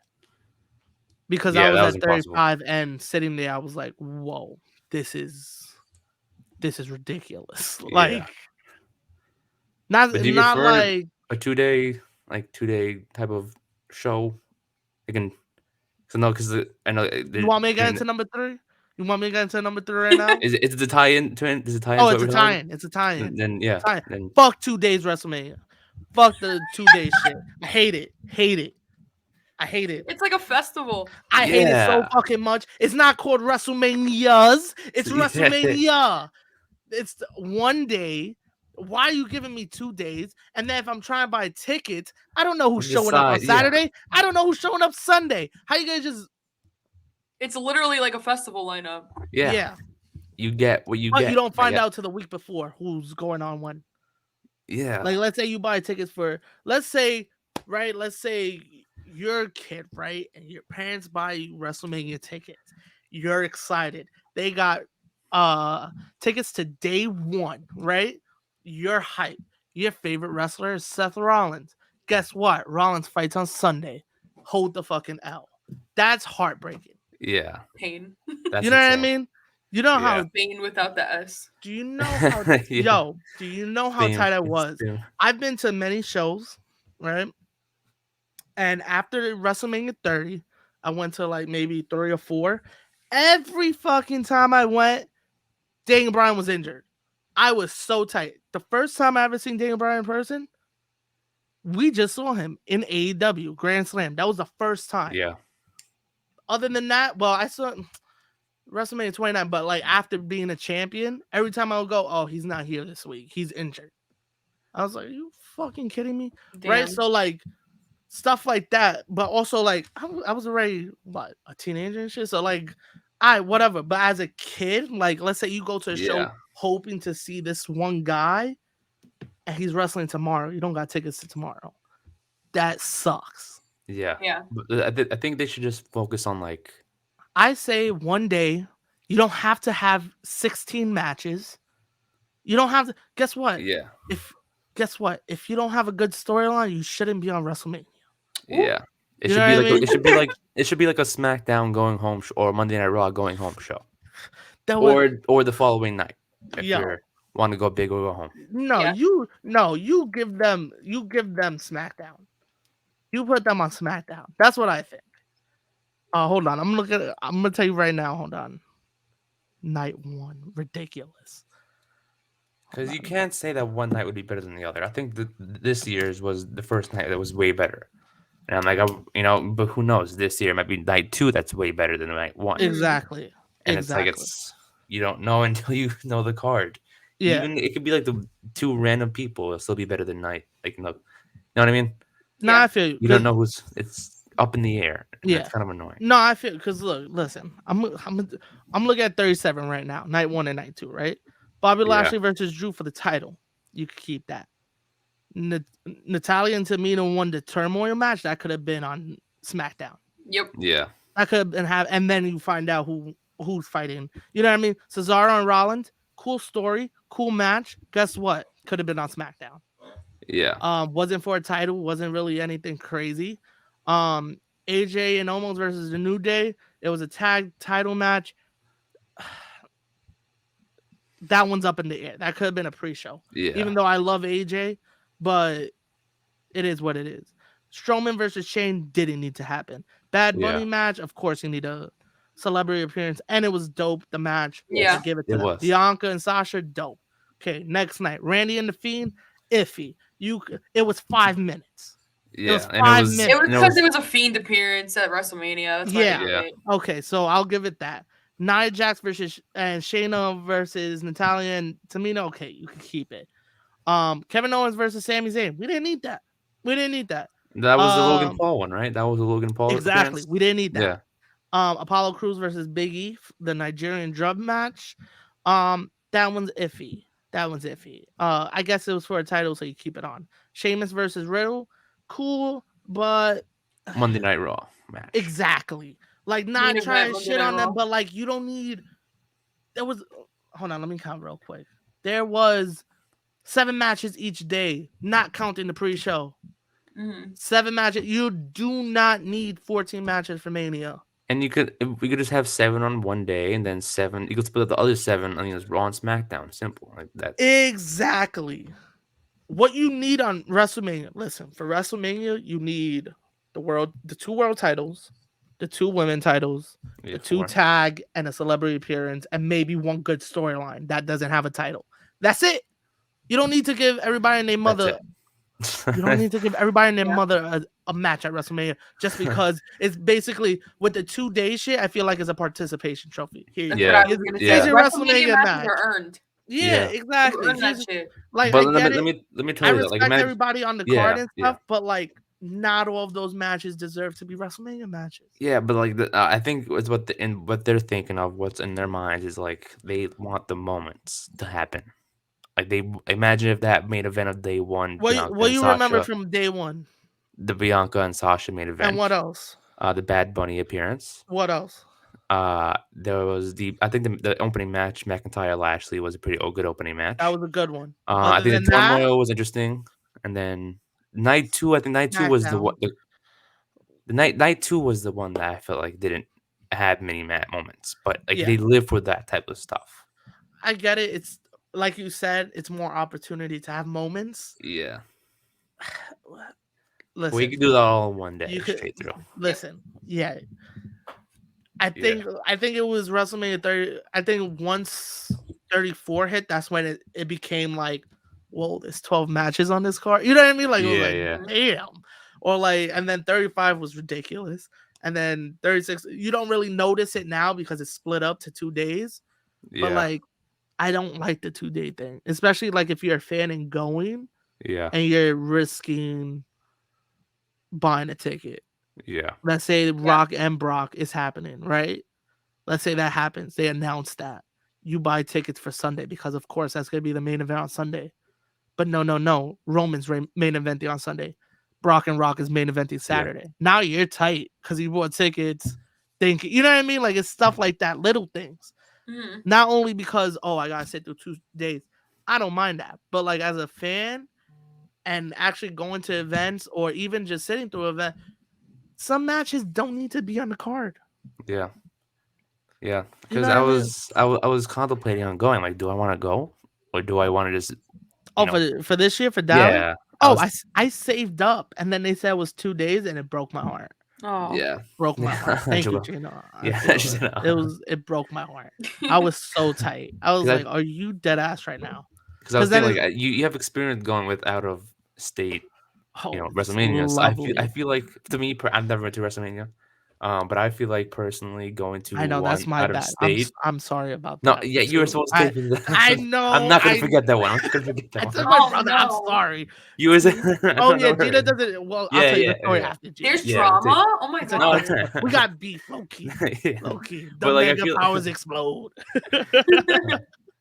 Because I yeah. was That was at impossible. 35 and sitting there, I was like, whoa, this is ridiculous. Yeah, Like but do you not prefer like a 2 day like 2 day type of show? I can so no, because I know you want me to get into number three? You want me to get into number three right now? is it the tie-in to it? Is it tie-in Oh, to what it's we're a talking about? tie-in. It's a tie-in. Then yeah, Tie-in. then Fuck 2 days WrestleMania. Fuck the 2 day shit. I hate it. Hate it. I hate it. It's like a festival. I hate it so yeah, fucking much. It's not called WrestleManias. It's yeah, WrestleMania. It's one day. Why are you giving me 2 days? And then if I'm trying to buy tickets, I don't know who's showing up on decide, yeah, Saturday. I don't know who's showing up Sunday. How you gonna just It's literally like a festival lineup. yeah. yeah? You get what you But you get. don't I find get. out till the week before who's going on when. Yeah, Like, let's say you buy tickets for, let's say you're a kid, right? And your parents buy you WrestleMania tickets. You're excited. They got tickets to day one, right? You're hyped. Your favorite wrestler is Seth Rollins. Guess what? Rollins fights on Sunday. Hold the fucking L. That's heartbreaking. yeah. Pain. That's You know what I insane. mean? You know Yeah. how Pain without the S. do you know how Yeah. do you know how Same, tight I it's was? same. I've been to many shows, right? And after WrestleMania 30, I went to like maybe 3 or 4. Every fucking time I went, Daniel Bryan was injured. I was so tight. The first time I ever seen Daniel Bryan in person, we just saw him in AEW Grand Slam. That was the first time. Yeah, Other than that, well, I saw WrestleMania 29, but like after being a champion, every time I would go, oh, he's not here this week. He's injured. I was like, are you fucking kidding me? Damn. Right? So like stuff like that, but also like I was already what a teenager and shit. So like, whatever. But as a kid, like let's say you go to a show yeah, hoping to see this one guy, and he's wrestling tomorrow. You don't got tickets to tomorrow. That sucks. yeah. Yeah. But I think they should just focus on like I say one day. You don't have to have 16 matches. You don't have to. Guess what? yeah, If you don't have a good storyline, you shouldn't be on WrestleMania. yeah. It You should know be what I like mean? it should be like a SmackDown going home or Monday Night Raw going home show, That would or the following night if yo. you want to go big or go home. No, Yeah. you give them SmackDown. You put them on SmackDown. That's what I think. Hold on. I'm gonna tell you right now. Hold on. Night 1, ridiculous. Because you can't say that one night would be better than the other. I think this year's was the first night that was way better. And I'm like, but who knows? This year it might be night 2 that's way better than night 1. Exactly. And it's like Exactly. you don't know until you know the card. Yeah. Even it could be like the 2 random people. It'll still be better than night. Like you know what I mean? No, Yeah. I feel you. You don't know who's. It's up in the air. And Yeah. that's kind of annoying. No, I feel because listen. I'm looking at 37 right now. Night 1 and night 2, right? Bobby Yeah. Lashley versus Drew for the title. You could keep that. Natalia and Tamina won the turmoil match. That could have been on SmackDown. Yep. Yeah. That could have been and then you find out who's fighting. You know what I mean? Cesaro and Rollins, cool story, cool match. Guess what? Could have been on SmackDown. Yeah. Wasn't for a title, wasn't really anything crazy. AJ and Owens versus the New Day. It was a tag title match. That one's up in the air. That could have been a pre-show. Yeah. Even though I love AJ, but it is what it is. Strowman versus Shane didn't need to happen. Bad Bunny match, of course, you need a celebrity appearance, and it was dope. The match, Yeah. I give it to It them. was. Bianca and Sasha, dope. Okay, next night, Randy and the Fiend, iffy. It was 5 minutes. Yeah. was And 5 It was minutes. because it was a Fiend appearance at WrestleMania. That's why Yeah. they did it. Okay, so I'll give it that. Nia Jax versus and Shayna versus Natalia and Tamina. Okay, you can keep it. Kevin Owens versus Sami Zayn. We didn't need that. That was the Logan Paul one, right? That was the Logan Paul. Exactly. appearance? We didn't need that. Yeah. Apollo Crews versus Big E, the Nigerian drum match. That one's iffy. That one's iffy. I guess it was for a title, so you keep it on. Sheamus versus Riddle, cool, but Monday Night Raw match. exactly. Like Main not event trying to Monday shit Night on them, Raw. but like you don't need. There was. Hold on, let me count real quick. There was 7 matches each day, not counting the pre-show. Mhm. 7 matches. You do not need 14 matches for Mania. And we could just have 7 on one day, and then 7. You could split the other 7 on Raw and SmackDown. Simple, like that's Exactly. What you need on WrestleMania. Listen, for WrestleMania, you need the 2 world titles, the 2 women titles, yeah, the 2 4. tag, and a celebrity appearance, and maybe one good storyline that doesn't have a title. That's it. You don't need to give everybody and their That's mother. it. You don't need to give everybody and their Yeah. mother a match at WrestleMania just because it's basically with the 2 day shit. I feel like it's a participation trophy. Here, That's you what Yeah, I go. was gonna say. Here's yeah. your WrestleMania WrestleMania matches match. are earned. Yeah, Yeah. You exactly. earn that shit. Like But I get it. let me tell I you that. Like respect imagine, everybody on the card yeah, and yeah, stuff, but like not all of those matches deserve to be WrestleMania matches. yeah. But like I think it's what they're thinking of, what's in their minds is like they want the moments to happen. Like they imagine if that main event of day one, Bianca What and you remember Sasha, from day one, the Bianca and Sasha main and event, what else? the Bad Bunny appearance. What else? There was I think the opening match, McIntyre Lashley, was a pretty good opening That match. was a good one. I Other think than the that, turmoil was interesting, and then night two. I think night two was SmackDown. the night two was the one that I felt like didn't have many moments, but like Yeah, they live for that type of stuff. I get it. It's like you said, it's more opportunity to have moments. Yeah, we Listen, could do that all in one you day could straight through. listen. Yeah, Yeah, I think it was WrestleMania 30. I think once 34 hit, that's when it became like, well, there's 12 matches on this card. You know what I mean? Like it was yeah, like, yeah, Mhm. damn. Or like, and then 35 was ridiculous. And then 36, you don't really notice it now because it's split up to 2 days. But yeah, like, I don't like the 2 day thing, especially like if you're a fan and going yeah, and you're risking buying a ticket. yeah, Let's say Yeah. Rock and Brock is happening, right? Let's say that happens. They announce that. You buy tickets for Sunday because, of course, that's going to be the main event on Sunday. But no. Roman's main eventing on Sunday. Brock and Rock is main eventing yeah, Saturday. Now you're tight because you bought tickets. Thinking, you know what I mean? Like it's stuff like that, little things. Mhm. Not only because, oh, I got to sit through 2 days. I don't mind that. But like as a fan and actually going to events or even just sitting through an event, some matches don't need to be on the card. yeah, yeah. You know Because what I mean? I was contemplating on going. Like, do I want to go or do I want to just you Oh, know? for this year for Dallas? Yeah, I Oh, was. I saved up, and then they said it was 2 days, and it broke my heart. Oh. Yeah, Broke my heart. yeah, Thank you, Joel. Gina. I Yeah, feel she's it. gonna. It broke my heart. I was so tight. I was Because like, "Are you dead ass right now?" I was Because then thinking it's like you have experience going with out of state, oh, it's WrestleManias. I lovely. feel like to me, I've never been to WrestleMania, but I feel like personally going to I know one that's my out of bad. state. I'm sorry about No, that yeah, you were too. supposed to take me. I I'm know not gonna forget that one. I'm not gonna forget I that took one. my Oh brother. I'm no. sorry. You was. Oh No, yeah, don't Gina worry. doesn't. Well, I'll Yeah, tell you yeah, the story yeah, after Gina. There's yeah. drama. Oh my It's a No, god. quick. We got beef, low key. yeah. Low key. The But like I mega feel, powers explode.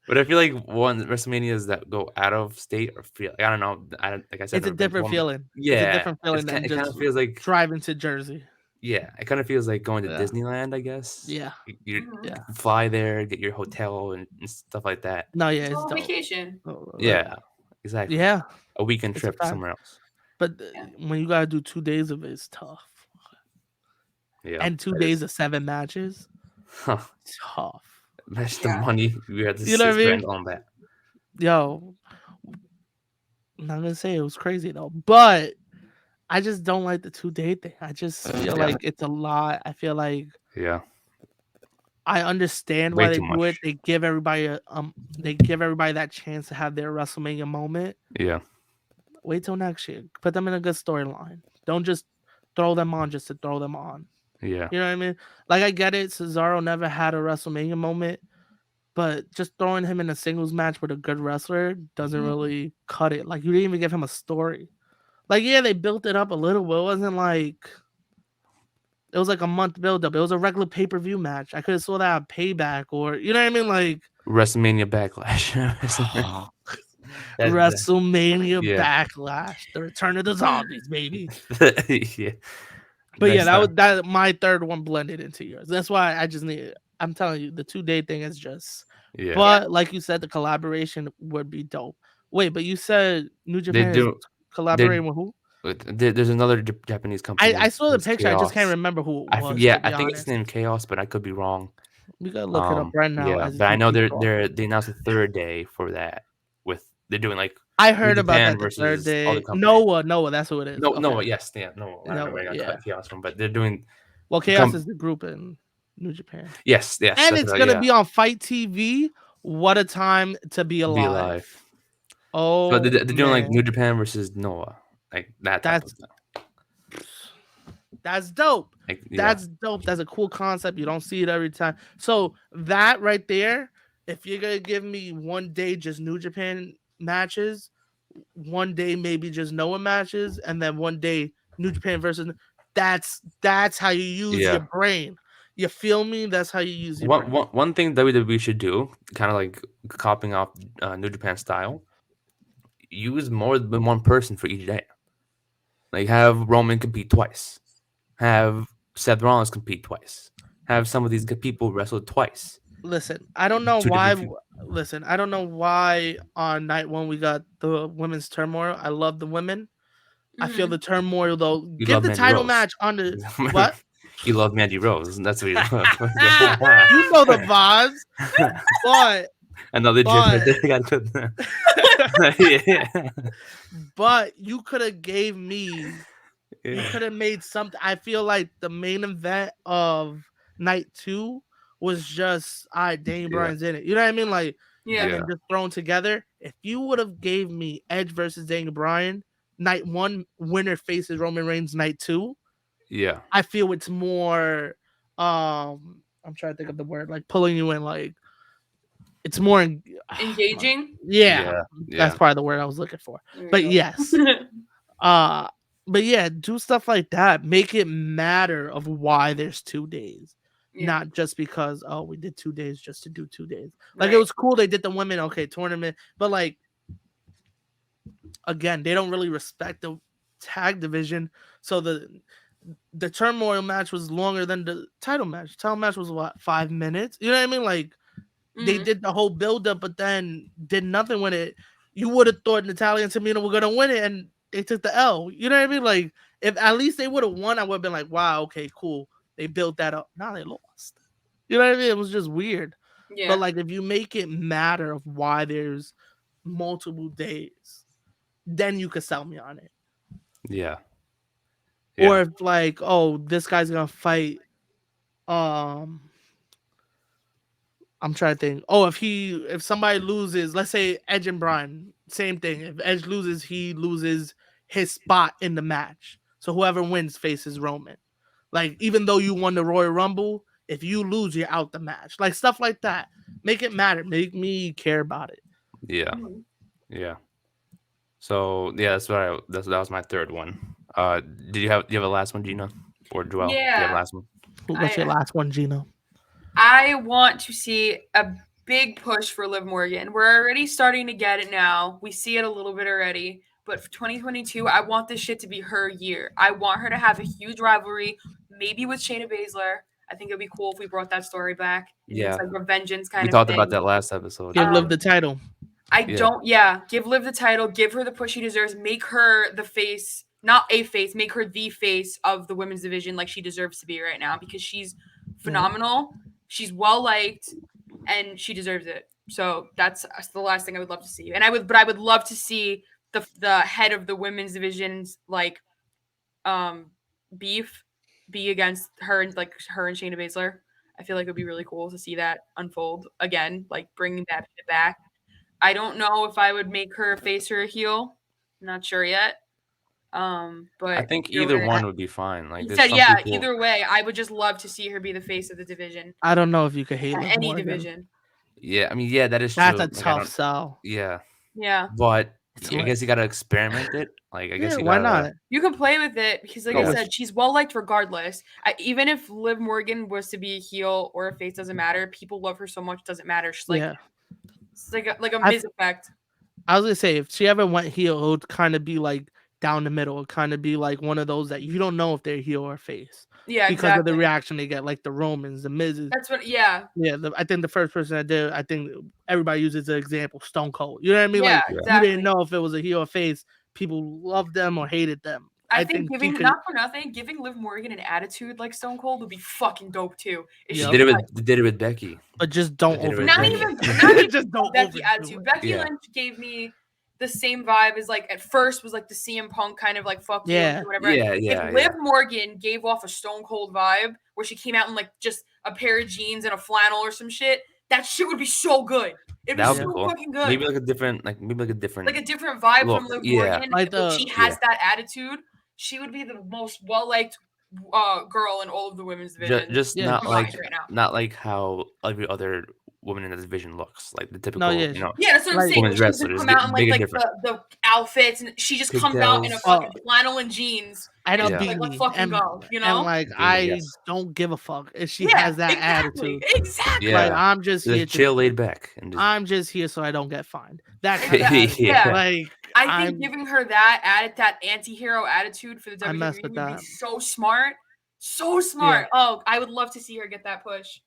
but I feel like one WrestleManias that go out of state or feel like, I don't know. Like I said, I've It's a never been to different one. But feeling. It's a yeah, different feeling than it kind just of feels like driving to Jersey. yeah, it kind of feels like going to Yeah. Disneyland. I guess Yeah. you Mhm. Yeah. fly there, get your hotel and stuff like that. No, yeah, It's it's all dope. vacation. Yeah, exactly. Yeah, A weekend it's a trip fact. somewhere else. But Yeah. when you gotta do 2 days of it, it's tough. Yeah, And 2 days of 7 matches, huh. tough. Imagine the Yeah. money we had to You know what I mean? spend on that. Yo, I'm not gonna say it was crazy though, but I just don't like the 2 day thing. I just feel Yeah, like it's a lot. I feel like yeah, I understand way why they too do it. much. They give everybody that chance to have their WrestleMania moment. Yeah, Wait till next year. Put them in a good storyline. Don't just throw them on just to throw them on. yeah, You know what I mean? Like I get it. Cesaro never had a WrestleMania moment, but just throwing him in a singles match with a good wrestler doesn't Mhm. really cut it. Like you didn't even give him a story. Like yeah, they built it up a little, but it wasn't like It was like a month build up. It was a regular pay per view match. I could have saw that on Payback or you know what I mean, like WrestleMania Backlash. WrestleMania yeah. Backlash, the return of the zombies, baby. Yeah. But yeah, Next time. that my third one blended into yours. That's why I just need. I'm telling you, the 2 day thing is just. Yeah. But like you said, the collaboration would be dope. Wait, but you said New They Japan is do. They collaborating with who? there's another Japanese company. I saw the It's picture. I just can't Chaos. remember who it I was. yeah, To I be think it's honest, named Chaos, but I could be wrong. we gotta look it up right now. Yeah, As but I you know keep talking. they announced a third day for that. They're doing like I New heard about Japan that the third versus all the day. companies. Noah, that's who it is. No, Okay, no, yes, yeah, no, I don't know where I yeah. got Chaos from, but they're doing Well, Chaos come. is the group in New Japan, Yes, and that's it's right. gonna Yeah, be on Fight TV. What a time to be be alive! alive. So Oh they're doing like man, New Japan versus Noah, like that type of that's thing. that's dope. Like yeah, That's dope. That's a cool concept. You don't see it every time. So that right there, if you're gonna give me 1 day just New Japan matches, 1 day maybe just Noah matches, and then 1 day New Japan versus. That's how you use yeah. your brain. You feel me? That's how you use your brain. One thing WWE should do, kind of like copying off New Japan style, use more than one person for each day. Like have Roman compete twice, have Seth Rollins compete twice, have some of these good people wrestle twice. Listen, I don't know Two why. different people. Listen, I don't know why on night one we got the women's turmoil. I love the women. I feel Mhm. the turmoil though. You Give love the Mandy title Rose. match on the what? You love Mandy Rose. And that's what you love. You know the vibes, but Another gym right there. I gotta put that. Yeah. but you could have gave me. You Yeah. could have made something. I feel like the main event of night two was just Dane Yeah. Bryan's in it. You know what I mean? Like Yeah. and Yeah. then just thrown together. If you would have gave me Edge versus Daniel Bryan, night one, winner faces Roman Reigns, night two, Yeah. I feel it's more I'm trying to think of the word, like pulling you in, like it's more Engaging. yeah, Yeah. that's Yeah. probably the word I was looking for. There you But go. yes. But yeah, do stuff like that. Make it matter of why there's 2 days. Yeah. Not just because we did 2 days just to do 2 days. Like it Right. was cool they did the women tournament, but like again, they don't really respect the tag division. So the turmoil match was longer than the title match. Title match was what, 5 minutes? You know what I mean? Like they Mhm. did the whole build up, but then did nothing with it. You would have thought Natalia and Tamina were gonna win it, and they took the L. You know what I mean? Like if at least they would have won, I would have been like, wow, okay, cool. They built that up. Now they lost. You know what I mean? It was just weird. Yeah. But like if you make it matter of why there's multiple days, then you could sell me on it. Yeah. Or if like, oh, this guy's gonna fight. I'm trying to think. Oh, if somebody loses, let's say Edge and Bryan, same thing. If Edge loses, he loses his spot in the match. So whoever wins faces Roman. Like even though you won the Royal Rumble, if you lose, you're out the match. Like stuff like that. Make it matter. Make me care about it. Yeah. Mhm. Yeah. So yeah, that was my third one. Do you have a last one, Gina or Joel? Do you have a Yeah. last one? What's your last one, Gino? I want to see a big push for Liv Morgan. We're already starting to get it now. We see it a little bit already. But for 2022, I want this shit to be her year. I want her to have a huge rivalry, maybe with Shayna Baszler. I think it would be cool if we brought that story back. And Yeah. it's like a vengeance We kind of talked thing. about that last episode. Give Liv the title. Give Liv the title, give her the push she deserves, make her the face, not a face, make her the face of the women's division like she deserves to be right now because she's phenomenal. She's well liked and she deserves it. So that's the last thing I would love to see. And I would love to see the head of the women's division's like beef be against her and Shayna Baszler. I feel like it would be really cool to see that unfold again, like bringing that shit back. I don't know if I would make her a face or a heel. I'm not sure yet. But I think either one would be fine. Like he there's said, some yeah, people. either way, I would just love to see her be the face of the division. I don't know if you could hate Liv Any Morgan. division. Yeah, I mean, yeah, that is That's true. a tough sell. Yeah. Yeah. But I guess you gotta experiment it. Like I guess Yeah, you why gotta not? You can play with it because, like go I with. said, she's well liked regardless. Even if Liv Morgan was to be a heel or a face, doesn't matter. People love her so much, doesn't matter. She's like, Yeah, it's like a I Miz effect. I was gonna say if she ever went heel, it would kind of be like down the middle. It kind of be like one of those that you don't know if they're heel or face Yeah, because of the exactly. reaction they get, like the Romans, the Miz's. That's what. Yeah, Yeah, I think the first person I did, I think everybody uses the example Stone Cold. You know what I mean? yeah, Like Yeah. you didn't exactly. know if it was a heel or face. People loved them or hated them. I I think think she giving could. not for nothing, giving Liv Morgan an attitude like Stone Cold would be fucking dope too. If Yeah. she They did it like, with they did it with Becky. But just don't Did it with not Becky. overdo even it. not even Just don't Becky overdo attitude. it. Becky Yeah. Lynch gave me the same vibe as like at first was like the CM Punk kind of like fuck you Yeah. and whatever. Yeah, If yeah, Liv yeah. Morgan gave off a Stone Cold vibe where she came out in like just a pair of jeans and a flannel or some shit, that shit would be so good. It'd be That would so be cool. fucking good. Maybe like a different Like a different vibe look. from Liv Yeah. Morgan. Like If she has yeah. that attitude, she would be the most well liked girl in all of the women's division. Just Yeah. not combined like right now. not like how every other woman in the division looks. Like the typical, yeah, you know, Yeah, that's what I'm Like- saying. women's She doesn't wrestlers come get out in big and like different. the outfits, and she just comes out in a Pigtails. fucking flannel and jeans. and a And she's like, beanie, let's fucking and, go, you and know? like Beanie, I yes. don't give a fuck if she Yeah, has that exactly. attitude. Exactly. Like Yeah. I'm just here Just chill, to, laid back, and just I'm just here so I don't get fined. That kind of Exactly. attitude. Yeah. Like I think giving her that anti-hero attitude for the I mess WWE with would be that. so smart. So smart. Oh, I would love to see her get that push.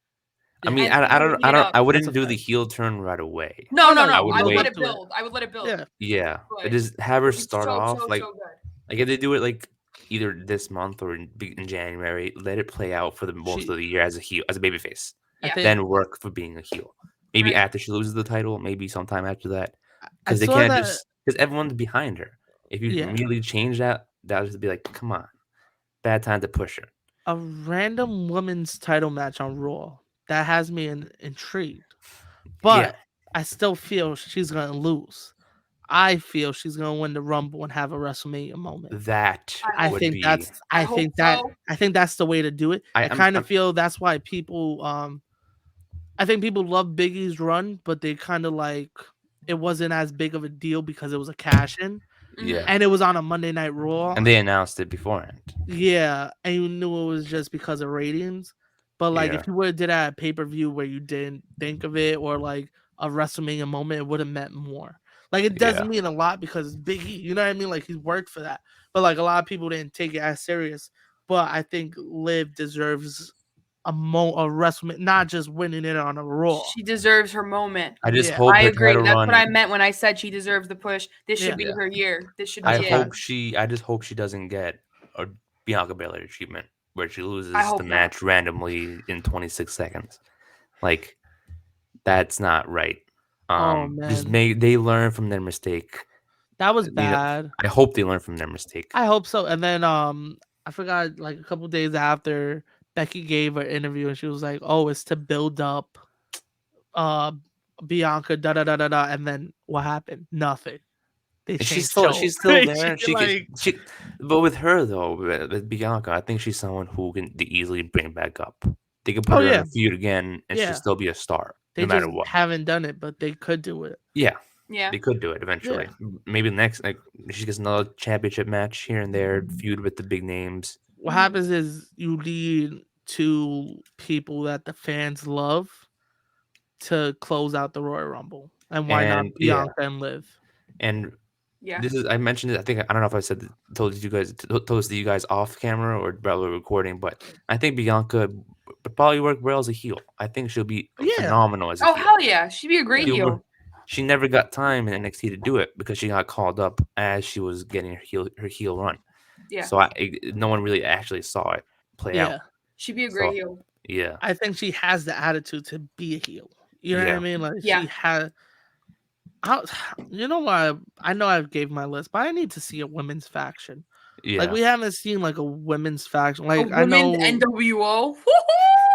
I mean, And I lead it don't, up. I That's wouldn't a do the fact. heel turn right away. No, Oh, no, no, no. I would I would wait. let it to it. build. I would let it build. Yeah. Yeah, But but just have her it'd be start off so like good. if they do it like either this month or in January, let it play out for the most of the year as a heel, as a babyface. I Yeah. think Then work for being a heel. Maybe Right. after she loses the title, maybe sometime after that, I because they saw can't that. just because everyone's behind her. If you Yeah. immediately change that, that would just be like, come on, bad time to push her. A random women's title match on Raw that has me intrigued, but I still feel she's gonna lose. I feel she's gonna win the Rumble and have a WrestleMania moment. That I would think be. that's. I hope think that. so. I think that's the way to do it. I I'm- kind of I'm- feel that's why people. I think people love Big E's run, but they kind of like it wasn't as big of a deal because it was a cash in, Yeah, and it was on a Monday Night Raw. and they announced it beforehand. Yeah, and you knew it was just because of ratings. But like, Yeah. if you would have did that at pay per view where you didn't think of it, or like a WrestleMania moment, it would have meant more. Like, it does Yeah. mean a lot because it's Big E. You know what I mean? Like, he's worked for that. But like, a lot of people didn't take it as serious. But I think Liv deserves a WrestleMania, not just winning it on a Raw. She deserves her moment. I just Yeah. hope I her agree. title That's run. what I meant when I said she deserves the push. This should be Yeah. her year. This should be I That's a it. fact. hope I just hope she doesn't get a Bianca Belair treatment where she loses I hope the not. match randomly in 26 seconds. Like, that's not right. Just man. they learn from their mistake. That was You know, bad. I hope they learn from their mistake. I hope so. And then I forgot, like a couple days after, Becky gave her interview and she was like, "Oh, it's to build up Bianca, da da da da da." And then what happened? Nothing. They And changed she's still They there. changed, But with her though, with Bianca, I think she's someone who can easily bring back up. They could put her in yeah. a feud again, and Yeah. she'll still be a star, they no matter just what. haven't done it, but they could do it. Yeah, Yeah. they could do it eventually. Maybe next, like she gets another championship match here and there, feud with the big names. What happens is you lead two people that the fans love to close out the Royal Rumble. And why not And, yeah. Bianca and Liv? And Yeah. this is I mentioned it. I don't know if I told this to you guys off camera or probably recording, but I think Bianca would probably work well as a heel. I think she'll be phenomenal as a Oh heel. hell yeah. She'd be a great She heel. would- She never got time in NXT to do it because she got called up as she was getting her heel run. Yeah. So no one really actually saw it play out. She'd be a great So- heel. Yeah. I think she has the attitude to be a heel. You know what I Yeah. mean? Like Yeah. she had. You know why? I know I gave my list, but I need to see a women's faction. Yeah. Like we haven't seen like a women's faction. Like A I know women's NWO.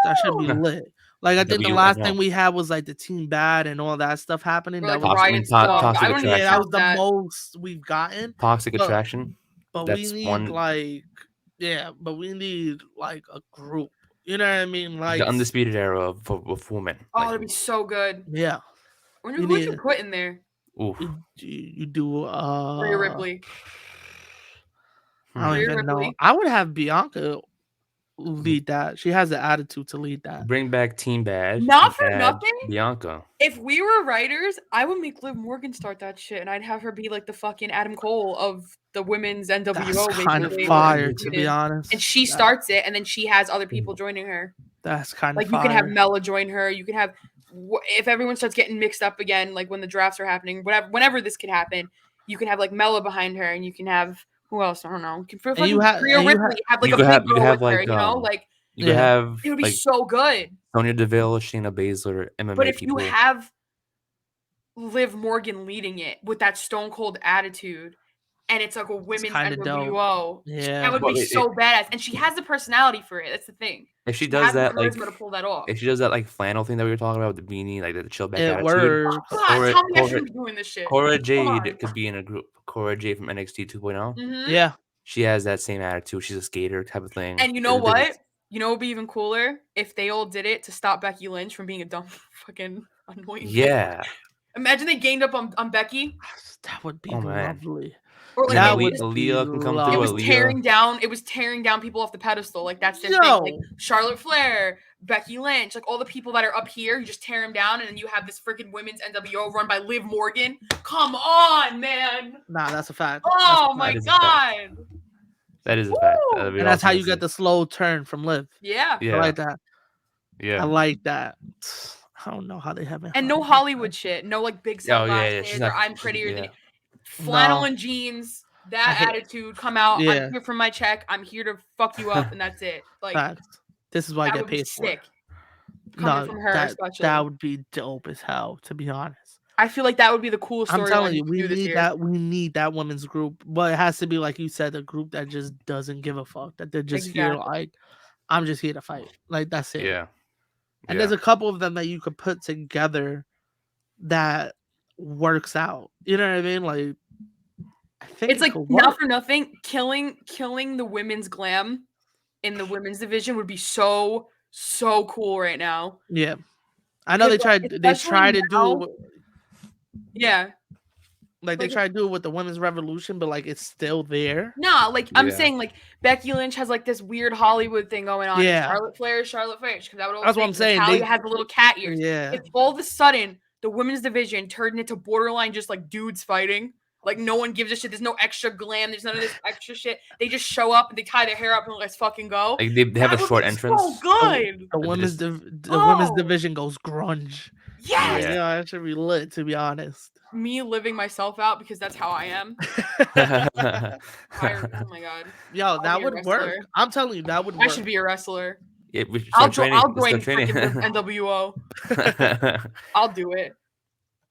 that should be lit. Like I think the I last know. thing we had was like the Team Bad and all that stuff happening. Or That like was Riot Toxic Squad. I don't even Attraction. that was count the that. most we've gotten. Toxic But- Attraction. But That's we need one- but we need like a group. You know what I mean? Like The Undisputed Era of women. Oh, Like, that'd be so good. yeah. Who We would you need- put in there? Oof. You do Rhea Ripley. I don't Rhea even know. Ripley. I would have Bianca lead that. She has the attitude to lead that. Bring back Team Bad. Not for add nothing. Bianca. If we were writers, I would make Liv Morgan start that shit, and I'd have her be like the fucking Adam Cole of the women's NWO. That's kind of basically. fire, to be honest. And she starts it, and then she has other people joining her. That's kind of like fire. you can have Mella join her. You can have if everyone starts getting mixed up again, like when the drafts are happening, whenever this could happen, you can have like Mella behind her, and you can have who else? I don't know. You can you have Rhea Ripley have like you a could big have- you girl have, with her, like, you know, like You could have it would be like so good. Sonya Deville, Shayna Baszler, MMA But if people. you have Liv Morgan leading it with that stone cold attitude, and it's like a women's kinda dope. NWO, Yeah. that would Well, be so badass. And she has the personality for it. That's the thing. if she She does has the that, like charisma to pull that off. if she does that like flannel thing that we were talking about with the beanie, like the chill back It attitude. works. God, tell me I should be doing this shit. Cora Come Jade on. could be in a group. Cora Jade from NXT 2.0. Mhm. Yeah. She has that same attitude. She's a skater type of thing. And you know It's what? business. You know what would be even cooler? If they all did it to stop Becky Lynch from being a dumb fucking annoying. Yeah. Imagine they gained up on Becky. That would be Oh, man. lovely. Or like That they would just- Aaliyah can come lovely. through. it was Aaliyah. tearing down people off the pedestal. Like that's their thing. Like Charlotte Flair, Becky Lynch, like all the people that are up here, you just tear them down, and then you have this freaking women's NWO run by Liv Morgan. Come on, man! Nah, that's a fact. Oh my That is a fact. God! That is a fact. Woo! That'd be And that's how awesome you to get the slow turn from Liv. Yeah. see. I like that. Yeah. I like that. I don't know how they haven't. And no Hollywood shit. No like big Oh, yeah, sunglasses yeah, she's or not- I'm she's- prettier than yeah. you. Flannel No. and jeans. I That hate- attitude come out. Yeah. I'm here for my check. I'm here to fuck you up, and that's it. Like Facts. This is what I that get would be paid for. sick. Coming from her, especially. that would be dope as hell, to be honest. I feel like that would be the coolest I'm storyline telling you, could we do this need year. that. We need that women's group, but it has to be like you said, a group that just doesn't give a fuck. That they're just here Exactly. like, I'm just here to fight. Like that's it. Yeah. And there's a couple of them that you could put together that works out. You know what I mean? Like, I think It's it like could not work. for nothing. Killing the women's glam in the women's division would be so cool right now. Yeah, I know they Because, tried. like, They especially tried to now- do Yeah. like they like, tried to do it with the women's revolution, but like it's still there. No, like I'm Yeah. saying, like Becky Lynch has like this weird Hollywood thing going on. Yeah. Charlotte Flair. She comes out with all That's the what I'm things. saying, Natalia they- has the little cat ears. Yeah, If all of a sudden the women's division turned into borderline just like dudes fighting, like no one gives a shit. There's no extra glam. There's none of this extra shit. They just show up and they tie their hair up and let's fucking go. Like they have That a would short be entrance. So good. the women's just- the women's Oh. division goes grunge. Yes. Yeah. Yeah, that should be lit, to be honest. Me living myself out because that's how I am. Oh my god. Yo, that be a would work. wrestler. I'm telling you, that would I work. should be a wrestler. Yeah, we should I'll start join. training. I'll Let's join start training. freaking NWO. I'll do it.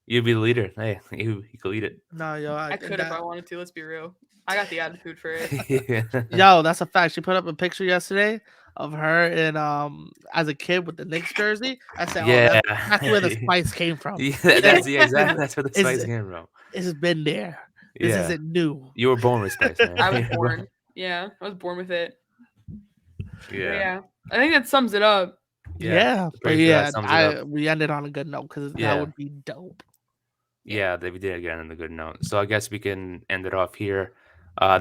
You'd be the leader. Hey, you could lead it. No, yo, I I think could if I that, wanted to. Let's be real. I got the attitude for it. Yeah. yo, that's a fact. She put up a picture yesterday of her in as a kid with the Knicks jersey. I said, oh, Yeah. that's where the spice came from. Yeah, that's exactly that's where the It's- spice came from. It's been there. This Yeah. isn't new. You were born with spice, man. I was You were born. Yeah, I was born with it. But Yeah. yeah. I think that sums it up. Yeah, but Pretty sure that yeah, sums it up. we ended on a good note because Yeah. that would be dope. Yeah, we did again on the good note. So I guess we can end it off here.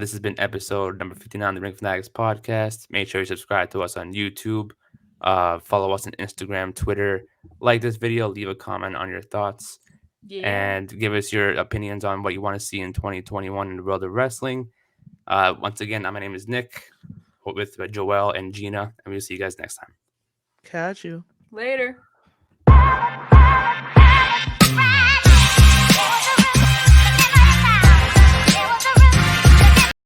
This has been episode number 59 of the Ring Fanatics Podcast. Make sure you subscribe to us on YouTube. Follow us on Instagram, Twitter. Like this video, leave a comment on your thoughts, Yeah. and give us your opinions on what you want to see in 2021 in the world of wrestling. Once again, my name is Nick with Joelle and Gina, and we'll see you guys next time. Catch you. Later.